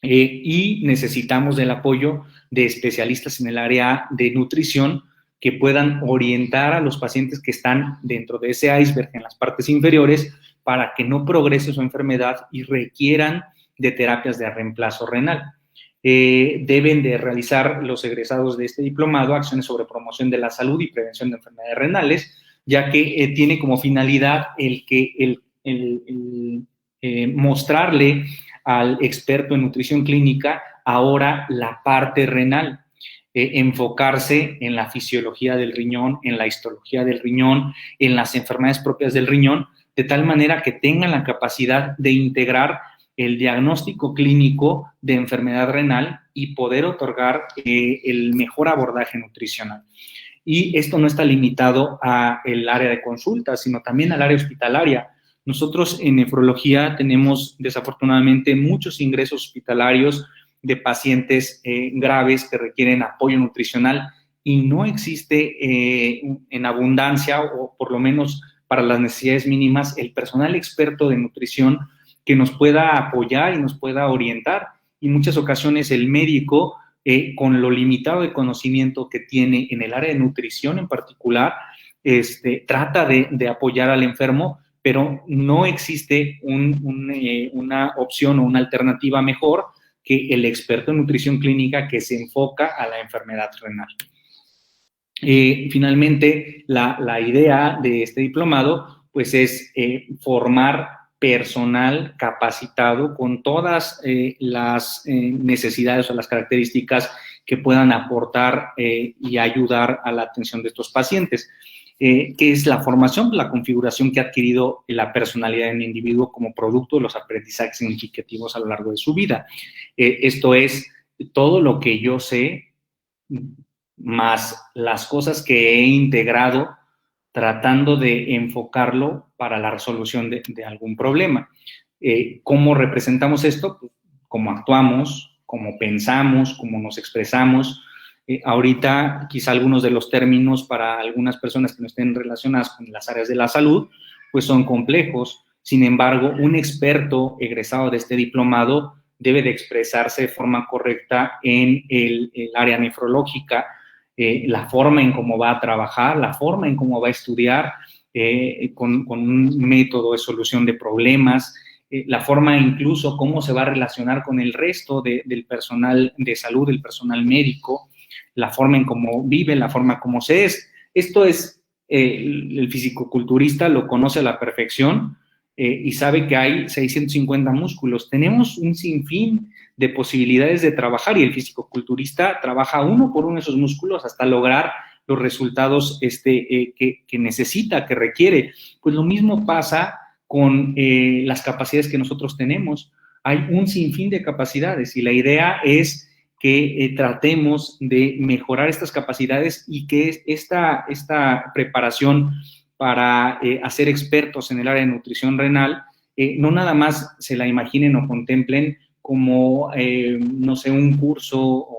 y necesitamos del apoyo de especialistas en el área de nutrición que puedan orientar a los pacientes que están dentro de ese iceberg en las partes inferiores para que no progrese su enfermedad y requieran de terapias de reemplazo renal. Deben de realizar los egresados de este diplomado acciones sobre promoción de la salud y prevención de enfermedades renales, ya que tiene como finalidad mostrarle al experto en nutrición clínica ahora la parte renal. enfocarse en la fisiología del riñón, en la histología del riñón, en las enfermedades propias del riñón, de tal manera que tengan la capacidad de integrar el diagnóstico clínico de enfermedad renal y poder otorgar el mejor abordaje nutricional. Y esto no está limitado al área de consulta, sino también al área hospitalaria. Nosotros en nefrología tenemos desafortunadamente muchos ingresos hospitalarios de pacientes graves que requieren apoyo nutricional y no existe en abundancia, o por lo menos para las necesidades mínimas, el personal experto de nutrición que nos pueda apoyar y nos pueda orientar. Y en muchas ocasiones el médico, con lo limitado de conocimiento que tiene en el área de nutrición en particular, trata de apoyar al enfermo, pero no existe una opción o una alternativa mejor que el experto en nutrición clínica que se enfoca a la enfermedad renal. Finalmente, la idea de este diplomado pues es formar personal capacitado con todas las necesidades o las características que puedan aportar y ayudar a la atención de estos pacientes. Que es la formación, la configuración que ha adquirido la personalidad de un individuo como producto de los aprendizajes significativos a lo largo de su vida. Esto es todo lo que yo sé, más las cosas que he integrado tratando de enfocarlo para la resolución de algún problema. ¿Cómo representamos esto? Cómo actuamos, cómo pensamos, cómo nos expresamos. Ahorita quizá algunos de los términos para algunas personas que no estén relacionadas con las áreas de la salud, pues son complejos. Sin embargo, un experto egresado de este diplomado debe de expresarse de forma correcta en el área nefrológica, la forma en cómo va a trabajar, la forma en cómo va a estudiar, con un método de solución de problemas, la forma incluso cómo se va a relacionar con el resto del personal de salud, el personal médico, la forma en cómo vive, la forma como se es. Esto es, el fisicoculturista lo conoce a la perfección y sabe que hay 650 músculos. Tenemos un sinfín de posibilidades de trabajar y el fisicoculturista trabaja uno por uno esos músculos hasta lograr los resultados que necesita, que requiere. Pues lo mismo pasa con las capacidades que nosotros tenemos. Hay un sinfín de capacidades y la idea es que tratemos de mejorar estas capacidades y que esta preparación para hacer expertos en el área de nutrición renal, no nada más se la imaginen o contemplen como, no sé, un curso o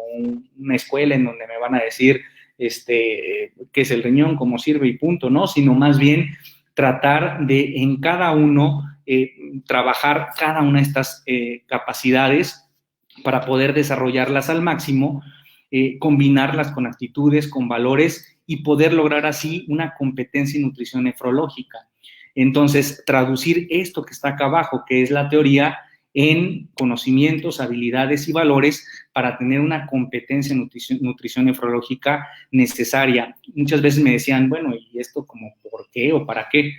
una escuela en donde me van a decir qué es el riñón, cómo sirve y punto, ¿no? Sino más bien tratar de en cada uno trabajar cada una de estas capacidades para poder desarrollarlas al máximo, combinarlas con actitudes, con valores y poder lograr así una competencia en nutrición nefrológica. Entonces, traducir esto que está acá abajo, que es la teoría, en conocimientos, habilidades y valores para tener una competencia en nutrición nefrológica necesaria. Muchas veces me decían, bueno, ¿y esto como por qué o para qué?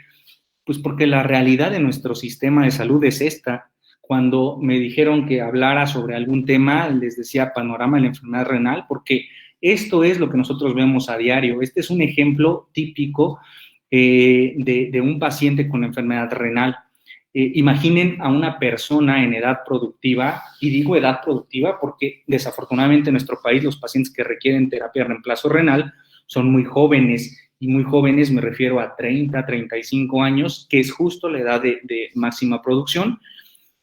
Pues porque la realidad de nuestro sistema de salud es esta. Cuando me dijeron que hablara sobre algún tema, les decía panorama de la enfermedad renal, porque esto es lo que nosotros vemos a diario. Este es un ejemplo típico de un paciente con enfermedad renal. Imaginen a una persona en edad productiva, y digo edad productiva porque desafortunadamente en nuestro país los pacientes que requieren terapia de reemplazo renal son muy jóvenes, y muy jóvenes me refiero a 30, 35 años, que es justo la edad de máxima producción,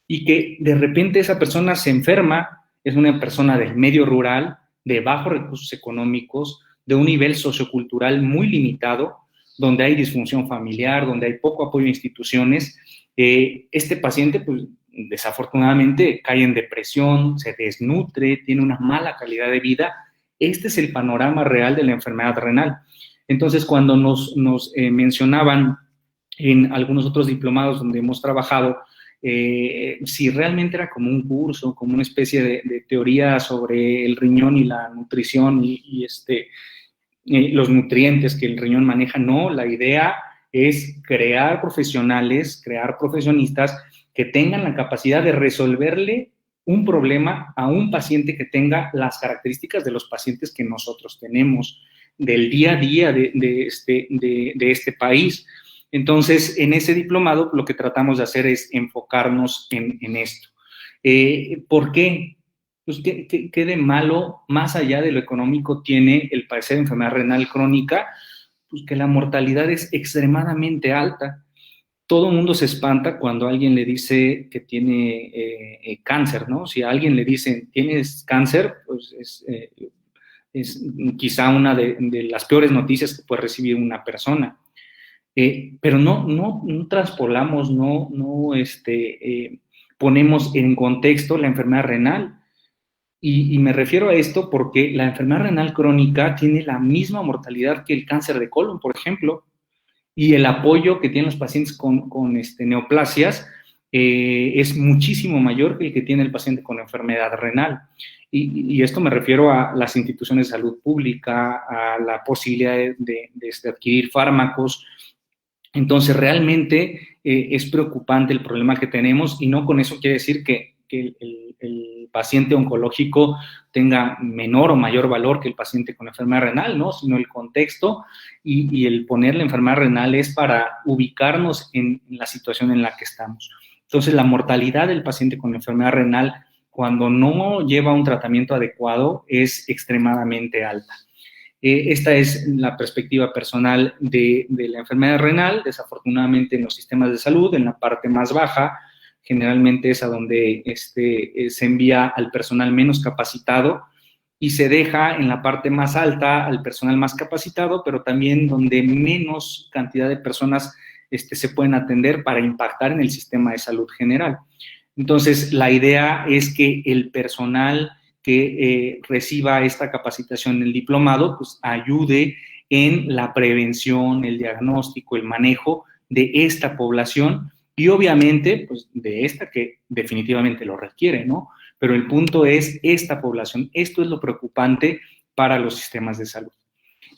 y que de repente esa persona se enferma, es una persona del medio rural, de bajos recursos económicos, de un nivel sociocultural muy limitado, donde hay disfunción familiar, donde hay poco apoyo a instituciones. Este paciente, pues, desafortunadamente cae en depresión, se desnutre, tiene una mala calidad de vida. Este es el panorama real de la enfermedad renal. Entonces, cuando nos mencionaban en algunos otros diplomados donde hemos trabajado, si realmente era como un curso, como una especie de teoría sobre el riñón y la nutrición y los nutrientes que el riñón maneja, no, la idea es crear profesionales, crear profesionistas que tengan la capacidad de resolverle un problema a un paciente que tenga las características de los pacientes que nosotros tenemos del día a día de este país. Entonces, en ese diplomado lo que tratamos de hacer es enfocarnos en esto. ¿Por qué? Pues, ¿qué de malo, más allá de lo económico, tiene el padecer de enfermedad renal crónica? Pues que la mortalidad es extremadamente alta. Todo el mundo se espanta cuando alguien le dice que tiene cáncer, ¿no? Si a alguien le dicen, ¿tienes cáncer? Pues es quizá una de las peores noticias que puede recibir una persona. Pero no traspolamos, ponemos en contexto la enfermedad renal. Y me refiero a esto porque la enfermedad renal crónica tiene la misma mortalidad que el cáncer de colon, por ejemplo, y el apoyo que tienen los pacientes con neoplasias es muchísimo mayor que el que tiene el paciente con enfermedad renal. Y esto me refiero a las instituciones de salud pública, a la posibilidad de adquirir fármacos. Entonces, realmente es preocupante el problema que tenemos, y no con eso quiere decir que el paciente oncológico tenga menor o mayor valor que el paciente con enfermedad renal, ¿no? Sino el contexto y el poner la enfermedad renal es para ubicarnos en la situación en la que estamos. Entonces, la mortalidad del paciente con enfermedad renal, cuando no lleva un tratamiento adecuado, es extremadamente alta. Esta es la perspectiva personal de la enfermedad renal. Desafortunadamente, en los sistemas de salud, en la parte más baja, generalmente es a donde se envía al personal menos capacitado y se deja en la parte más alta al personal más capacitado, pero también donde menos cantidad de personas se pueden atender para impactar en el sistema de salud general. Entonces, la idea es que el personal que reciba esta capacitación en el diplomado, pues ayude en la prevención, el diagnóstico, el manejo de esta población y obviamente, pues de esta que definitivamente lo requiere, ¿no? Pero el punto es esta población. Esto es lo preocupante para los sistemas de salud.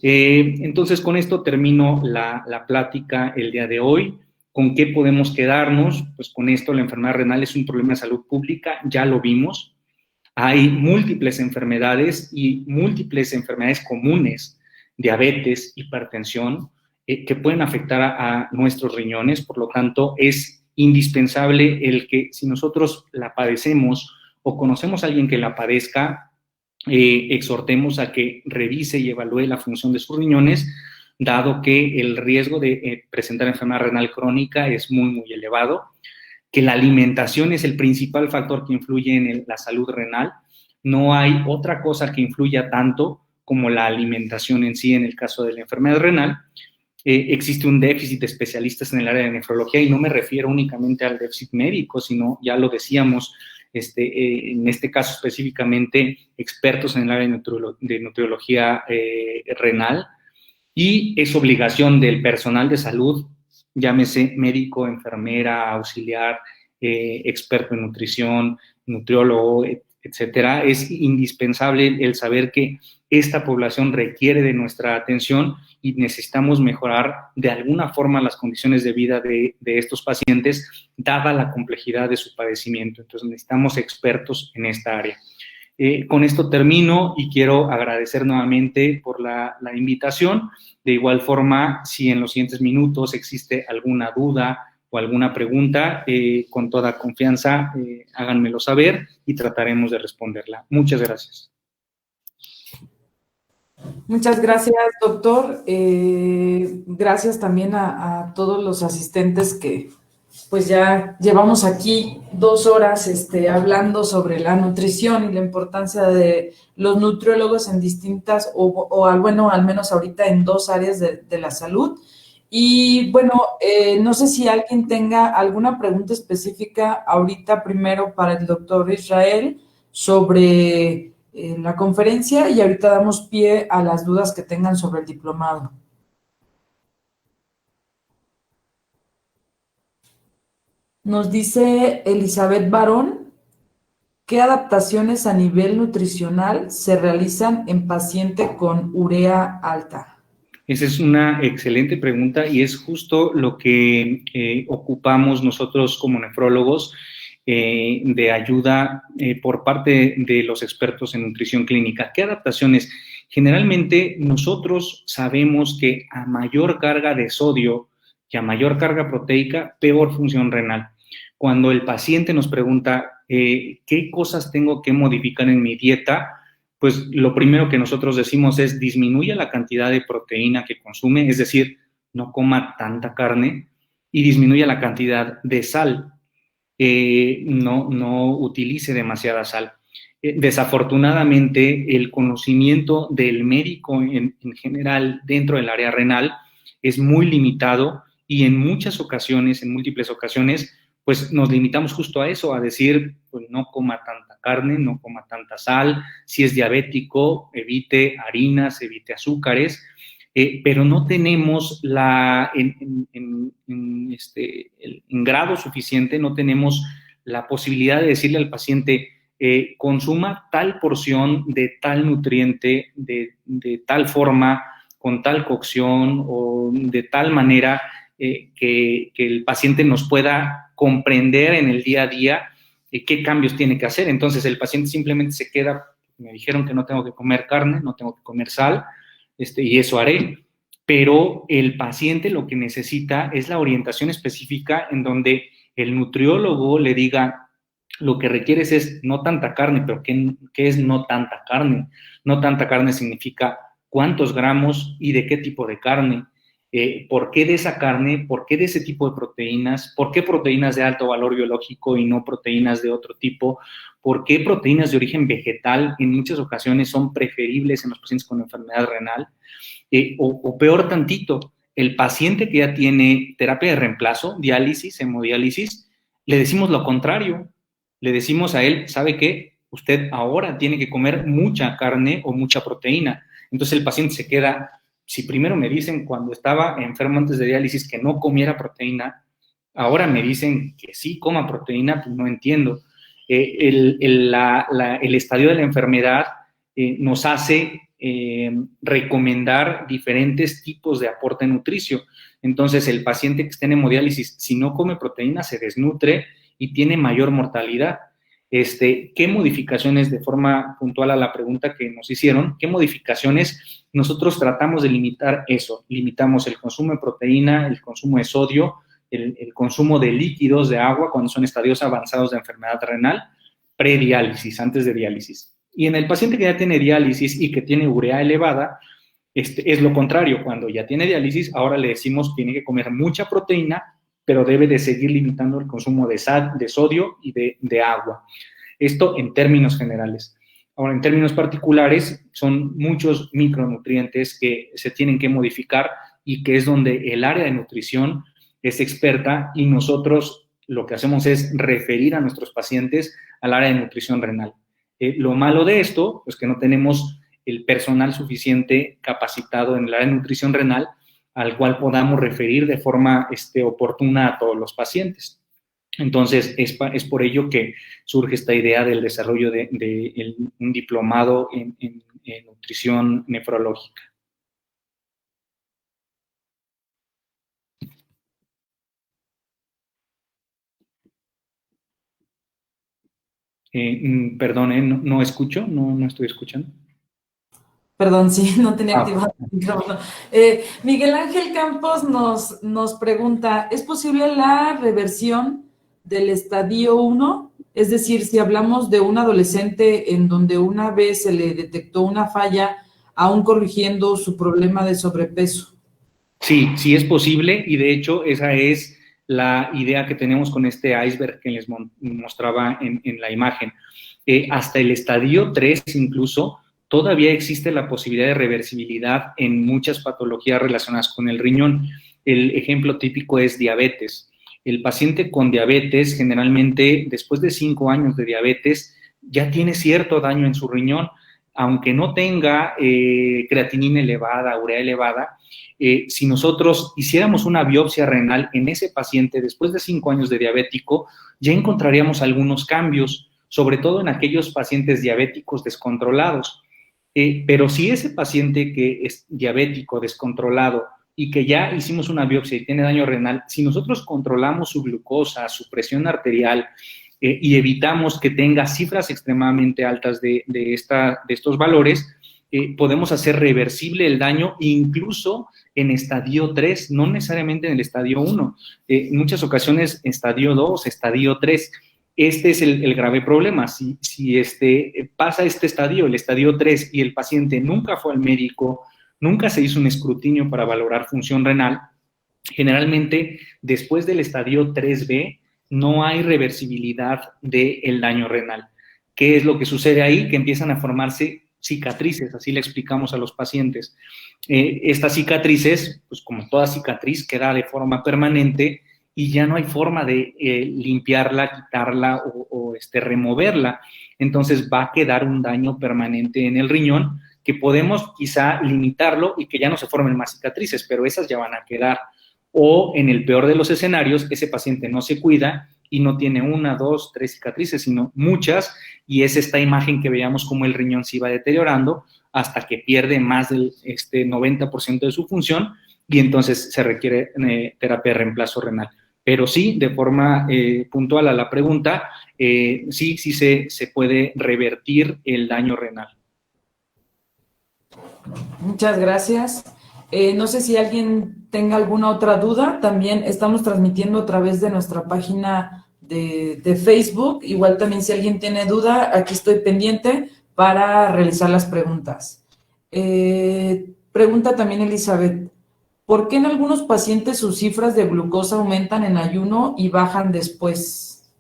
Entonces, con esto termino la plática el día de hoy. ¿Con qué podemos quedarnos? Pues con esto, la enfermedad renal es un problema de salud pública, ya lo vimos. Hay múltiples enfermedades y múltiples enfermedades comunes, diabetes, hipertensión, que pueden afectar a nuestros riñones. Por lo tanto, es indispensable el que si nosotros la padecemos o conocemos a alguien que la padezca, exhortemos a que revise y evalúe la función de sus riñones, dado que el riesgo de presentar enfermedad renal crónica es muy, muy elevado, que la alimentación es el principal factor que influye en la salud renal. No hay otra cosa que influya tanto como la alimentación en sí en el caso de la enfermedad renal. Existe un déficit de especialistas en el área de nefrología, y no me refiero únicamente al déficit médico, sino, ya lo decíamos, en este caso específicamente, expertos en el área de nutriología renal, y es obligación del personal de salud, llámese médico, enfermera, auxiliar, experto en nutrición, nutriólogo, etcétera. Es indispensable el saber que esta población requiere de nuestra atención y necesitamos mejorar de alguna forma las condiciones de vida de estos pacientes, dada la complejidad de su padecimiento. Entonces, necesitamos expertos en esta área. Con esto termino y quiero agradecer nuevamente por la invitación. De igual forma, si en los siguientes minutos existe alguna duda o alguna pregunta, con toda confianza, háganmelo saber y trataremos de responderla. Muchas gracias. Muchas gracias, doctor. Gracias también a todos los asistentes que pues ya llevamos aquí 2 horas hablando sobre la nutrición y la importancia de los nutriólogos en distintas, bueno, al menos ahorita en 2 áreas de la salud. Y bueno, no sé si alguien tenga alguna pregunta específica ahorita primero para el doctor Israel sobre la conferencia, y ahorita damos pie a las dudas que tengan sobre el diplomado. Nos dice Elizabeth Barón, ¿qué adaptaciones a nivel nutricional se realizan en paciente con urea alta? Esa es una excelente pregunta y es justo lo que ocupamos nosotros como nefrólogos, de ayuda por parte de los expertos en nutrición clínica. ¿Qué adaptaciones? Generalmente nosotros sabemos que a mayor carga de sodio y a mayor carga proteica, peor función renal. Cuando el paciente nos pregunta qué cosas tengo que modificar en mi dieta, pues lo primero que nosotros decimos es disminuya la cantidad de proteína que consume, es decir, no coma tanta carne, y disminuya la cantidad de sal. No utilice demasiada sal. Desafortunadamente, el conocimiento del médico en general dentro del área renal es muy limitado y en muchas ocasiones, en múltiples ocasiones, pues nos limitamos justo a eso, a decir, pues no coma tanta carne, no coma tanta sal, si es diabético, evite harinas, evite azúcares, pero no tenemos en grado suficiente, no tenemos la posibilidad de decirle al paciente, consuma tal porción de tal nutriente, de tal forma, con tal cocción o de tal manera que el paciente nos pueda comprender en el día a día qué cambios tiene que hacer. Entonces el paciente simplemente se queda, me dijeron que no tengo que comer carne, no tengo que comer sal, y eso haré. Pero el paciente lo que necesita es la orientación específica en donde el nutriólogo le diga, lo que requieres es no tanta carne, pero ¿qué es no tanta carne? No tanta carne significa cuántos gramos y de qué tipo de carne, por qué de esa carne, por qué de ese tipo de proteínas, por qué proteínas de alto valor biológico y no proteínas de otro tipo, por qué proteínas de origen vegetal en muchas ocasiones son preferibles en los pacientes con enfermedad renal, o peor tantito, el paciente que ya tiene terapia de reemplazo, diálisis, hemodiálisis, le decimos lo contrario, le decimos a él, ¿sabe qué? Usted ahora tiene que comer mucha carne o mucha proteína. Entonces el paciente se queda, si primero me dicen cuando estaba enfermo antes de diálisis que no comiera proteína, ahora me dicen que sí coma proteína, pues no entiendo. El estadio de la enfermedad nos hace recomendar diferentes tipos de aporte nutricio. Entonces, el paciente que esté en hemodiálisis, si no come proteína, se desnutre y tiene mayor mortalidad. ¿Qué modificaciones, de forma puntual a la pregunta que nos hicieron, qué modificaciones nosotros tratamos de limitar eso? Limitamos el consumo de proteína, el consumo de sodio, el consumo de líquidos, de agua, cuando son estadios avanzados de enfermedad renal, prediálisis, antes de diálisis. Y en el paciente que ya tiene diálisis y que tiene urea elevada, es lo contrario. Cuando ya tiene diálisis, ahora le decimos que tiene que comer mucha proteína, pero debe de seguir limitando el consumo de sal, de sodio y de agua. Esto en términos generales. Ahora, en términos particulares, son muchos micronutrientes que se tienen que modificar y que es donde el área de nutrición es experta y nosotros lo que hacemos es referir a nuestros pacientes al área de nutrición renal. Lo malo de esto es que no tenemos el personal suficiente capacitado en el área de nutrición renal al cual podamos referir de forma oportuna a todos los pacientes. Entonces, es por ello que surge esta idea del desarrollo de un diplomado en nutrición nefrológica. Perdón, no escucho, no estoy escuchando. Perdón, sí, no tenía activado el micrófono. Miguel Ángel Campos nos pregunta, ¿es posible la reversión del estadio 1? Es decir, si hablamos de un adolescente en donde una vez se le detectó una falla, aún corrigiendo su problema de sobrepeso. Sí es posible y de hecho esa es la idea que tenemos con este iceberg que les mostraba en la imagen. Hasta el estadio 3 incluso, todavía existe la posibilidad de reversibilidad en muchas patologías relacionadas con el riñón. El ejemplo típico es diabetes. El paciente con diabetes, generalmente, después de 5 años de diabetes, ya tiene cierto daño en su riñón, aunque no tenga creatinina elevada, urea elevada. Si nosotros hiciéramos una biopsia renal en ese paciente después de 5 años de diabético, ya encontraríamos algunos cambios, sobre todo en aquellos pacientes diabéticos descontrolados. Pero si ese paciente que es diabético, descontrolado, y que ya hicimos una biopsia y tiene daño renal, si nosotros controlamos su glucosa, su presión arterial, y evitamos que tenga cifras extremadamente altas de estos valores, podemos hacer reversible el daño incluso en estadio 3, no necesariamente en el estadio 1. En muchas ocasiones, estadio 2, estadio 3. Este es el grave problema. Si pasa este estadio, el estadio 3, y el paciente nunca fue al médico, nunca se hizo un escrutinio para valorar función renal, generalmente después del estadio 3B no hay reversibilidad del daño renal. ¿Qué es lo que sucede ahí? Que empiezan a formarse cicatrices, así le explicamos a los pacientes. Estas cicatrices, pues como toda cicatriz, queda de forma permanente y ya no hay forma de limpiarla, quitarla o removerla. Entonces va a quedar un daño permanente en el riñón que podemos quizá limitarlo y que ya no se formen más cicatrices, pero esas ya van a quedar. O en el peor de los escenarios, ese paciente no se cuida y no tiene 1, 2, 3 cicatrices, sino muchas, y es esta imagen que veíamos como el riñón se iba deteriorando hasta que pierde más del 90% de su función y entonces se requiere terapia de reemplazo renal. Pero sí, de forma puntual a la pregunta, sí se puede revertir el daño renal. Muchas gracias. No sé si alguien tenga alguna otra duda. También estamos transmitiendo a través de nuestra página de Facebook. Igual también si alguien tiene duda, aquí estoy pendiente para realizar las preguntas. Pregunta también Elizabeth, ¿por qué en algunos pacientes sus cifras de glucosa aumentan en ayuno y bajan después?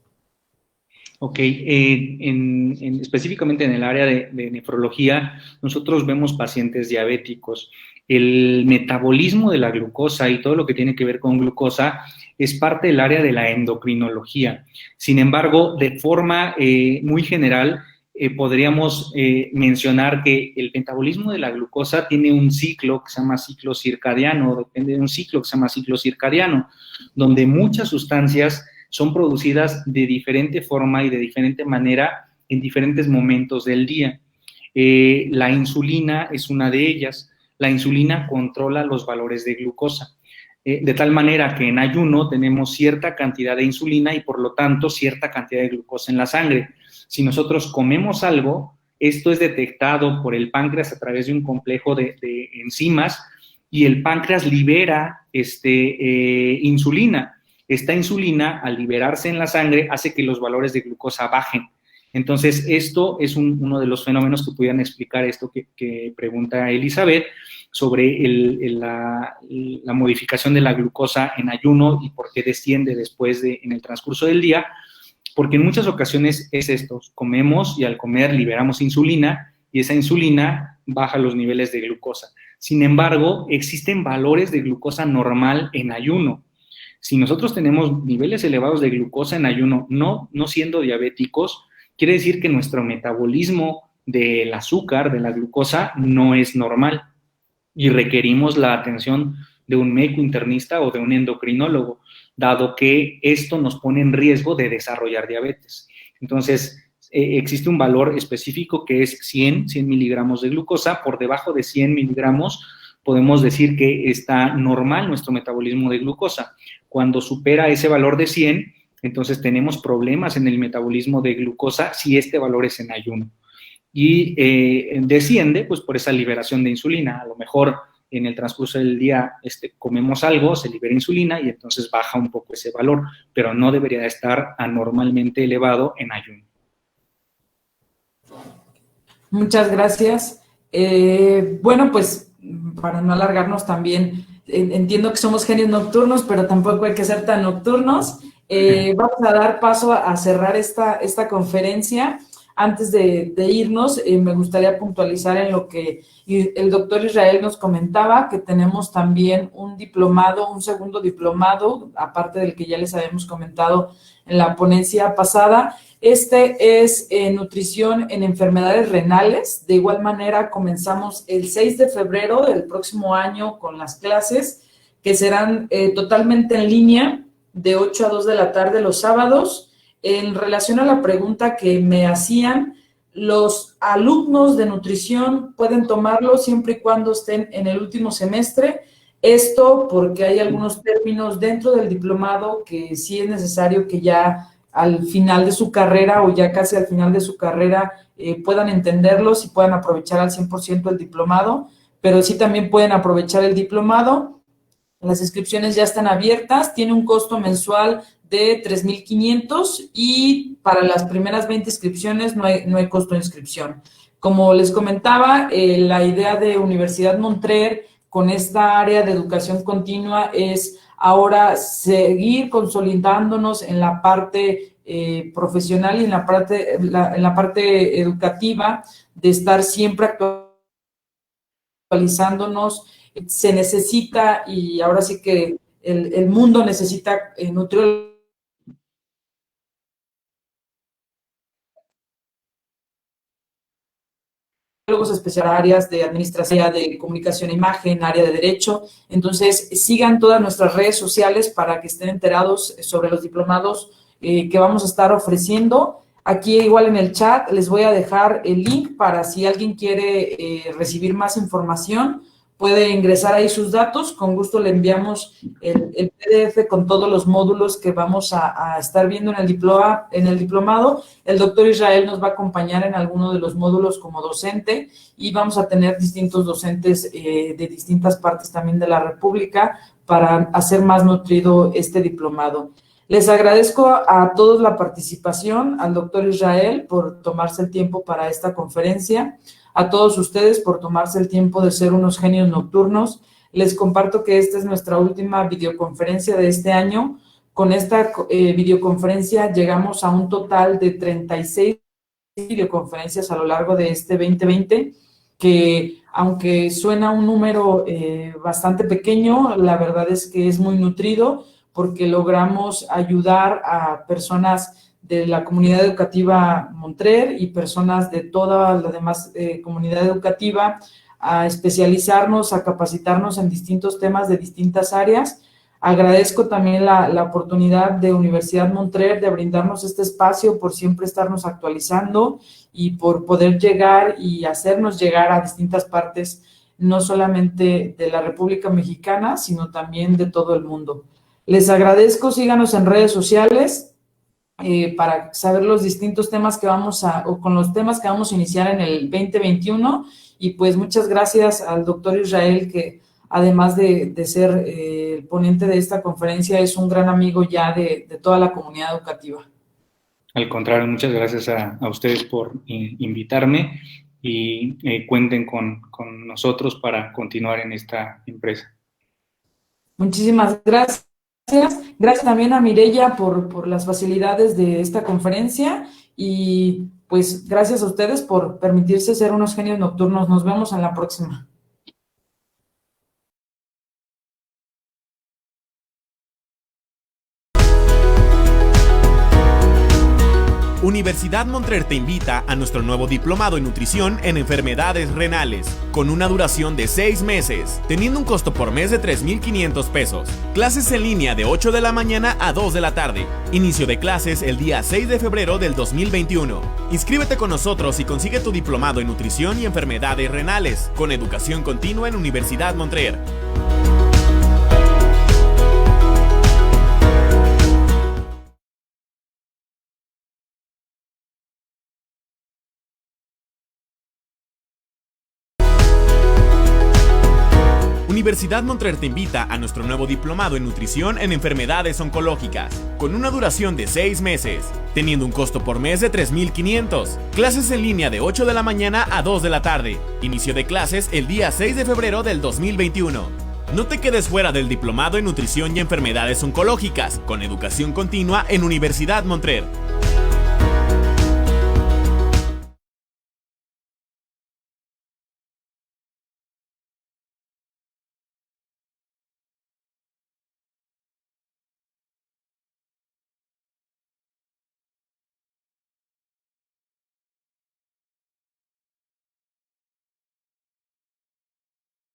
Ok, específicamente en el área de nefrología, nosotros vemos pacientes diabéticos. El metabolismo de la glucosa y todo lo que tiene que ver con glucosa es parte del área de la endocrinología. Sin embargo, de forma muy general, podríamos mencionar que el metabolismo de la glucosa tiene un ciclo que se llama ciclo circadiano, depende de un ciclo que se llama ciclo circadiano, donde muchas sustancias son producidas de diferente forma y de diferente manera en diferentes momentos del día. La insulina es una de ellas. La insulina controla los valores de glucosa, de tal manera que en ayuno tenemos cierta cantidad de insulina y por lo tanto cierta cantidad de glucosa en la sangre. Si nosotros comemos algo, esto es detectado por el páncreas a través de un complejo de enzimas y el páncreas libera insulina. Esta insulina, al liberarse en la sangre, hace que los valores de glucosa bajen. Entonces, esto es uno de los fenómenos que pudieran explicar esto que pregunta Elizabeth sobre la modificación de la glucosa en ayuno y por qué desciende después en el transcurso del día, porque en muchas ocasiones es esto, comemos y al comer liberamos insulina y esa insulina baja los niveles de glucosa. Sin embargo, existen valores de glucosa normal en ayuno. Si nosotros tenemos niveles elevados de glucosa en ayuno, no siendo diabéticos, quiere decir que nuestro metabolismo del azúcar, de la glucosa, no es normal y requerimos la atención de un médico internista o de un endocrinólogo, dado que esto nos pone en riesgo de desarrollar diabetes. Entonces, existe un valor específico que es 100 miligramos de glucosa. Por debajo de 100 miligramos podemos decir que está normal nuestro metabolismo de glucosa. Cuando supera ese valor de 100, entonces tenemos problemas en el metabolismo de glucosa si este valor es en ayuno. Y desciende pues por esa liberación de insulina. A lo mejor en el transcurso del día comemos algo, se libera insulina y entonces baja un poco ese valor, pero no debería estar anormalmente elevado en ayuno. Muchas gracias. Bueno, pues para no alargarnos también, entiendo que somos genios nocturnos, pero tampoco hay que ser tan nocturnos. Vamos a dar paso a cerrar esta conferencia. Antes de irnos, me gustaría puntualizar en lo que el doctor Israel nos comentaba, que tenemos también un diplomado, un segundo diplomado, aparte del que ya les habíamos comentado en la ponencia pasada. Este es nutrición en enfermedades renales. De igual manera, comenzamos el 6 de febrero del próximo año con las clases, que serán totalmente en línea, de 8 a 2 de la tarde los sábados. En relación a la pregunta que me hacían, los alumnos de nutrición pueden tomarlo siempre y cuando estén en el último semestre. Esto porque hay algunos términos dentro del diplomado que sí es necesario que ya al final de su carrera o ya casi al final de su carrera puedan entenderlos y puedan aprovechar al 100% el diplomado, pero sí también pueden aprovechar el diplomado. Las inscripciones ya están abiertas, tiene un costo mensual de 3,500 y para las primeras 20 inscripciones no hay costo de inscripción. Como les comentaba, la idea de Universidad Montrer con esta área de educación continua es ahora seguir consolidándonos en la parte profesional y en la parte educativa, de estar siempre actualizándonos. Se necesita, y ahora sí que el mundo necesita nutriólogos especiales, áreas de administración, de comunicación e imagen, área de derecho. Entonces, sigan todas nuestras redes sociales para que estén enterados sobre los diplomados que vamos a estar ofreciendo. Aquí igual en el chat les voy a dejar el link para si alguien quiere recibir más información, puede ingresar ahí sus datos, con gusto le enviamos el PDF con todos los módulos que vamos a estar viendo en el diplomado. El doctor Israel nos va a acompañar en alguno de los módulos como docente y vamos a tener distintos docentes de distintas partes también de la República para hacer más nutrido este diplomado. Les agradezco a todos la participación, al doctor Israel por tomarse el tiempo para esta conferencia, a todos ustedes por tomarse el tiempo de ser unos genios nocturnos. Les comparto que esta es nuestra última videoconferencia de este año. Con esta videoconferencia llegamos a un total de 36 videoconferencias a lo largo de este 2020, que aunque suena un número bastante pequeño, la verdad es que es muy nutrido porque logramos ayudar a personas de la comunidad educativa Montrer y personas de toda la demás comunidad educativa a especializarnos, a capacitarnos en distintos temas de distintas áreas. Agradezco también la oportunidad de Universidad Montrer de brindarnos este espacio, por siempre estarnos actualizando y por poder llegar y hacernos llegar a distintas partes, no solamente de la República Mexicana, sino también de todo el mundo. Les agradezco, síganos en redes sociales, para saber los distintos temas que con los temas que vamos a iniciar en el 2021. Y pues muchas gracias al doctor Israel, que además de ser el ponente de esta conferencia, es un gran amigo ya de toda la comunidad educativa. Al contrario, muchas gracias a ustedes por invitarme y cuenten con nosotros para continuar en esta empresa. Muchísimas gracias. Gracias también a Mireya por las facilidades de esta conferencia y pues gracias a ustedes por permitirse ser unos genios nocturnos. Nos vemos en la próxima. Universidad Montrer te invita a nuestro nuevo diplomado en nutrición en enfermedades renales, con una duración de 6 meses, teniendo un costo por mes de 3,500 pesos. Clases en línea de 8 de la mañana a 2 de la tarde. Inicio de clases el día 6 de febrero del 2021. Inscríbete con nosotros y consigue tu diplomado en nutrición y enfermedades renales, con educación continua en Universidad Montrer. Universidad Montrer te invita a nuestro nuevo diplomado en nutrición en enfermedades oncológicas, con una duración de 6 meses, teniendo un costo por mes de 3,500. Clases en línea de 8 de la mañana a 2 de la tarde. Inicio de clases el día 6 de febrero del 2021. No te quedes fuera del diplomado en nutrición y enfermedades oncológicas, con educación continua en Universidad Montrer.